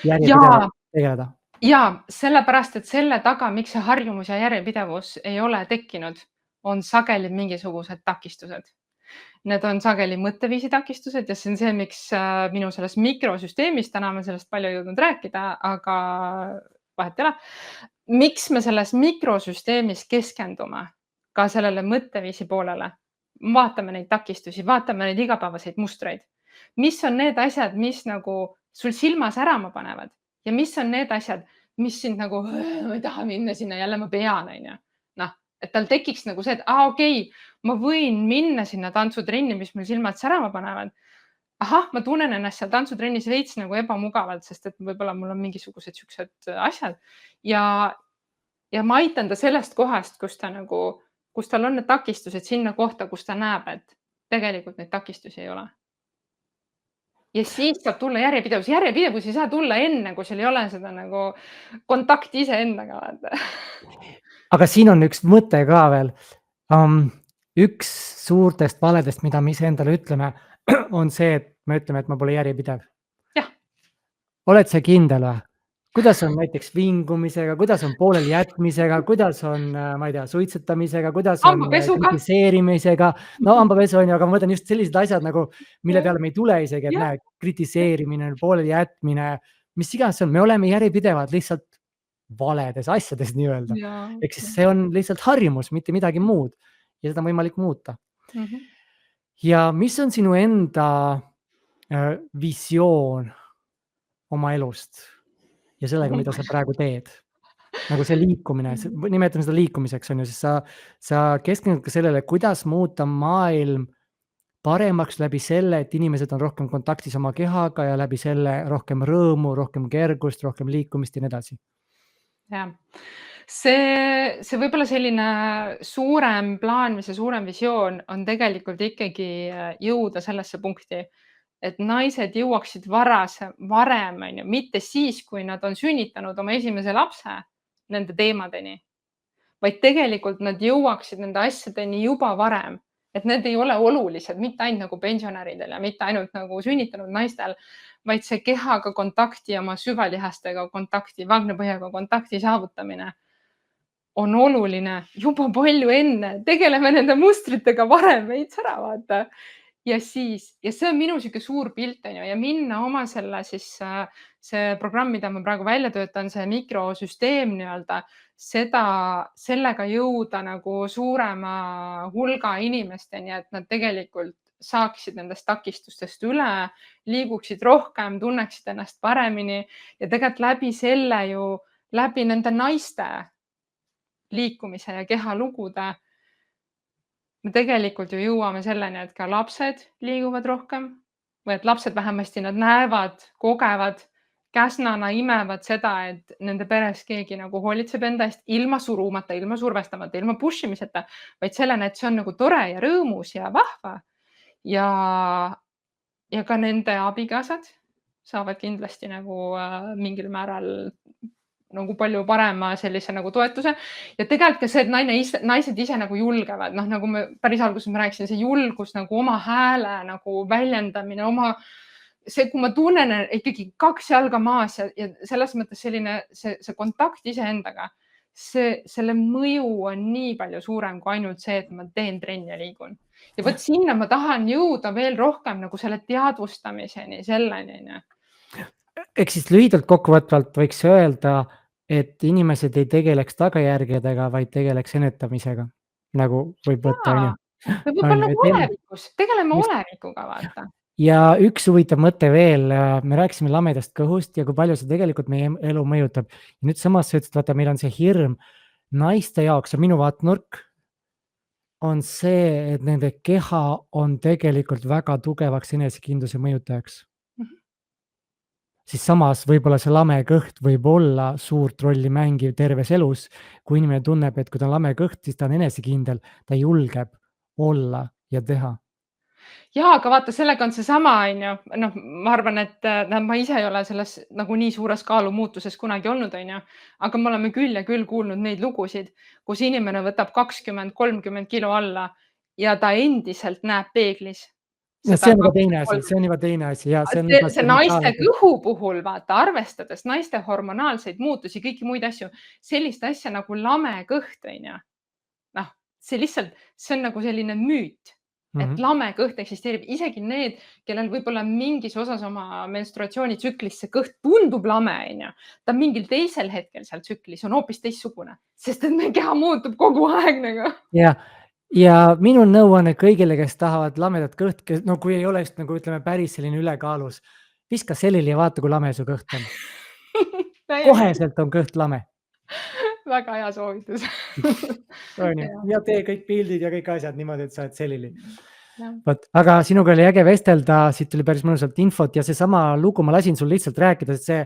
tegeleda? Ja sellepärast, et selle taga, miks see harjumus ja järjepidevus ei ole tekkinud, on sageli mingisugused takistused. Need on sageli mõtteviisi takistused ja see on see, miks minu selles mikrosüsteemis, täna me sellest palju jõudnud rääkida, aga vahet ei ole. Miks me selles mikrosüsteemis keskendume ka sellele mõtteviisi poolele? Vaatame neid takistusi, vaatame neid igapäevaseid mustreid. Mis on need asjad, mis nagu sul silmas ärama panevad ja mis on need asjad, mis sind nagu, ma ei taha minna sinna, jälle ma pean, onju. Et tal tekiks nagu see, et okei, ma võin minna sinna tantsutrenni, mis mul silmad särama panevad. Ma tunnen ennast seal tantsutrennis veits nagu ebamugavalt, sest et võib-olla mul on mingisugused siuksed asjad ja ma aitan ta sellest kohast, kus tal on need takistused sinna kohta, kus ta näeb, et tegelikult neid takistusi ei ole. Ja siis saab tulla järjepidevus. Järjepidevus ei saa tulla enne, kui sul ei ole seda nagu kontakti iseendaga. Aga siin on üks mõte ka veel. Üks suurtest valedest, mida me iseendale ütleme, on see, et me ütleme, et ma pole järjepidev. Jah. Oled sa kindel või? Kuidas on näiteks vingumisega, kuidas on pooleli jätmisega, kuidas on, ma ei tea, suitsetamisega, kuidas on kritiseerimisega. No hambapesu on ju, aga ma mõtlen just sellised asjad nagu, mille peale me ei tule isegi, et näe, kritiseerimine, pooleli jätmine, mis iganes on, me oleme järjepidevad lihtsalt valedes asjades nii-öelda. Ehk siis see on lihtsalt harjumus, mitte midagi muud ja seda on võimalik muuta. Ja mis on sinu enda visioon oma elust ja sellega, mida sa praegu teed? Nagu see liikumine, nimetame seda liikumiseks on ju, siis sa keskendud ka sellele, kuidas muuta maailm paremaks läbi selle, et inimesed on rohkem kontaktis oma kehaga ja läbi selle rohkem rõõmu, rohkem kergust, rohkem liikumist ja nii edasi. Ja. See võib-olla selline suurem plaan või see suurem visioon on tegelikult ikkagi jõuda sellesse punkti, et naised jõuaksid varem, mitte siis, kui nad on sünnitanud oma esimese lapse nende teemadeni, vaid tegelikult nad jõuaksid nende asjadeni juba varem, et need ei ole olulised, mitte ainult nagu pensionäridel ja mitte ainult nagu sünnitanud naistel, vaid see kehaga kontakti, oma süvalihastega kontakti, vaagnapõhjaga kontakti saavutamine on oluline juba palju enne. Tegeleme nende mustritega varem veits ära, vaata. ja see on minu sihuke suur pilt on ju ja minna oma selle siis see programm, mida ma praegu välja töötan, see mikrosüsteem nii-öelda, sellega jõuda nagu suurema hulga inimesteni, et nad tegelikult saaksid nendest takistustest üle, liiguksid rohkem, tunneksid ennast paremini ja tegelikult läbi selle ju, läbi nende naiste liikumise ja kehalugude me tegelikult ju jõuame selleni, et ka lapsed liiguvad rohkem või et lapsed vähemasti nad näevad, kogevad, käsnana imevad seda, et nende peres keegi nagu hoolitseb enda eest ilma surumata, ilma survestamata, ilma push imiseta, vaid sellena, et see on nagu tore ja rõõmus ja vahva. Ja ka nende abikaasad saavad kindlasti nagu mingil määral nagu palju parema sellise nagu toetuse ja tegelikult ka see, et naised ise nagu julgevad, noh, nagu me päris alguses ma rääkisin, see julgus nagu oma hääle nagu väljendamine, see, kui ma tunnen ikkagi 2 jalga maas ja selles mõttes selline see kontakt iseendaga, selle mõju on nii palju suurem kui ainult see, et ma teen trenni ja liigun. Ja vot sinna ma tahan jõuda veel rohkem nagu selle teadvustamiseni, selleni. Ehk siis lühidalt kokkuvõtvalt võiks öelda, et inimesed ei tegeleks tagajärgedega, vaid tegeleks ennetamisega. Nagu võib võtta, on ju. Või võib-olla nagu olevikus, tegeleme olevikuga, vaata. Ja üks huvitav mõte veel, me rääkisime lamedast kõhust ja kui palju see tegelikult meie elu mõjutab. Ja nüüd samas sa ütlesid, vaata, meil on see hirm naiste jaoks ja minu vaatenurk on see, et nende keha on tegelikult väga tugevaks enesekindluse mõjutajaks. Siis samas võib-olla see lame kõht võib olla suurt rolli mängiv terves elus. Kui inimene tunneb, et kui ta on lame kõht, siis ta on enesekindel, ta julgeb olla ja teha. Ja, aga vaata, sellega on seesama, on ju, noh, ma arvan, et ma ise ei ole selles nagu nii suures kaalumuutuses kunagi olnud, on ju, aga me oleme küll ja küll kuulnud neid lugusid, kus inimene võtab 20-30 kilo alla ja ta endiselt näeb peeglis. See on juba teine asi. Ja, see naiste kõhu puhul, vaata, arvestades naiste hormonaalseid muutusi, kõiki muid asju, sellist asja nagu lame kõht, on ju. Noh, see on nagu selline müüt. Et lame kõht eksisteerib, isegi need, kellel võib-olla mingis osas oma menstruatsioonitsüklis see kõht tundub lame, on ju. Ta mingil teisel hetkel seal tsüklis on hoopis teistsugune, sest et meie keha muutub kogu aeg nagu. Ja minu nõuanne kõigile, kes tahavad lamedat kõht, no kui ei ole just nagu ütleme päris selline ülekaalus, viska selili ja vaata, kui lame su kõht on. Koheselt on kõht lame. Väga hea soovitus. Ja tee kõik pildid ja kõik asjad niimoodi, et sa oled selili. Aga sinuga oli äge vestelda, siit tuli päris mõnusalt infot ja see sama lugu ma lasin sul lihtsalt rääkida, et see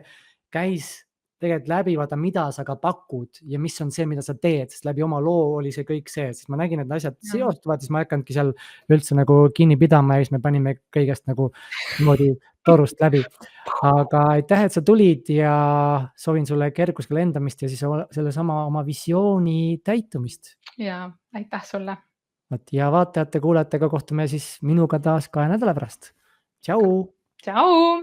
käis tegelikult läbi, vaata, mida sa ka pakud ja mis on see, mida sa teed, sest läbi oma loo oli see kõik see, sest ma nägin, et asjad seostuvad, siis ma ei hakanudki seal üldse nagu kinni pidama ja siis me panime kõigest nagu niimoodi torust läbi. Aga aitäh, et sa tulid ja soovin sulle kergusega lendamist ja siis selle sama oma visiooni täitumist. Ja, aitäh sulle. Ja vaatajate, kuulajatega kohtume siis minuga taas 2 nädala pärast. Tšau! Tšau!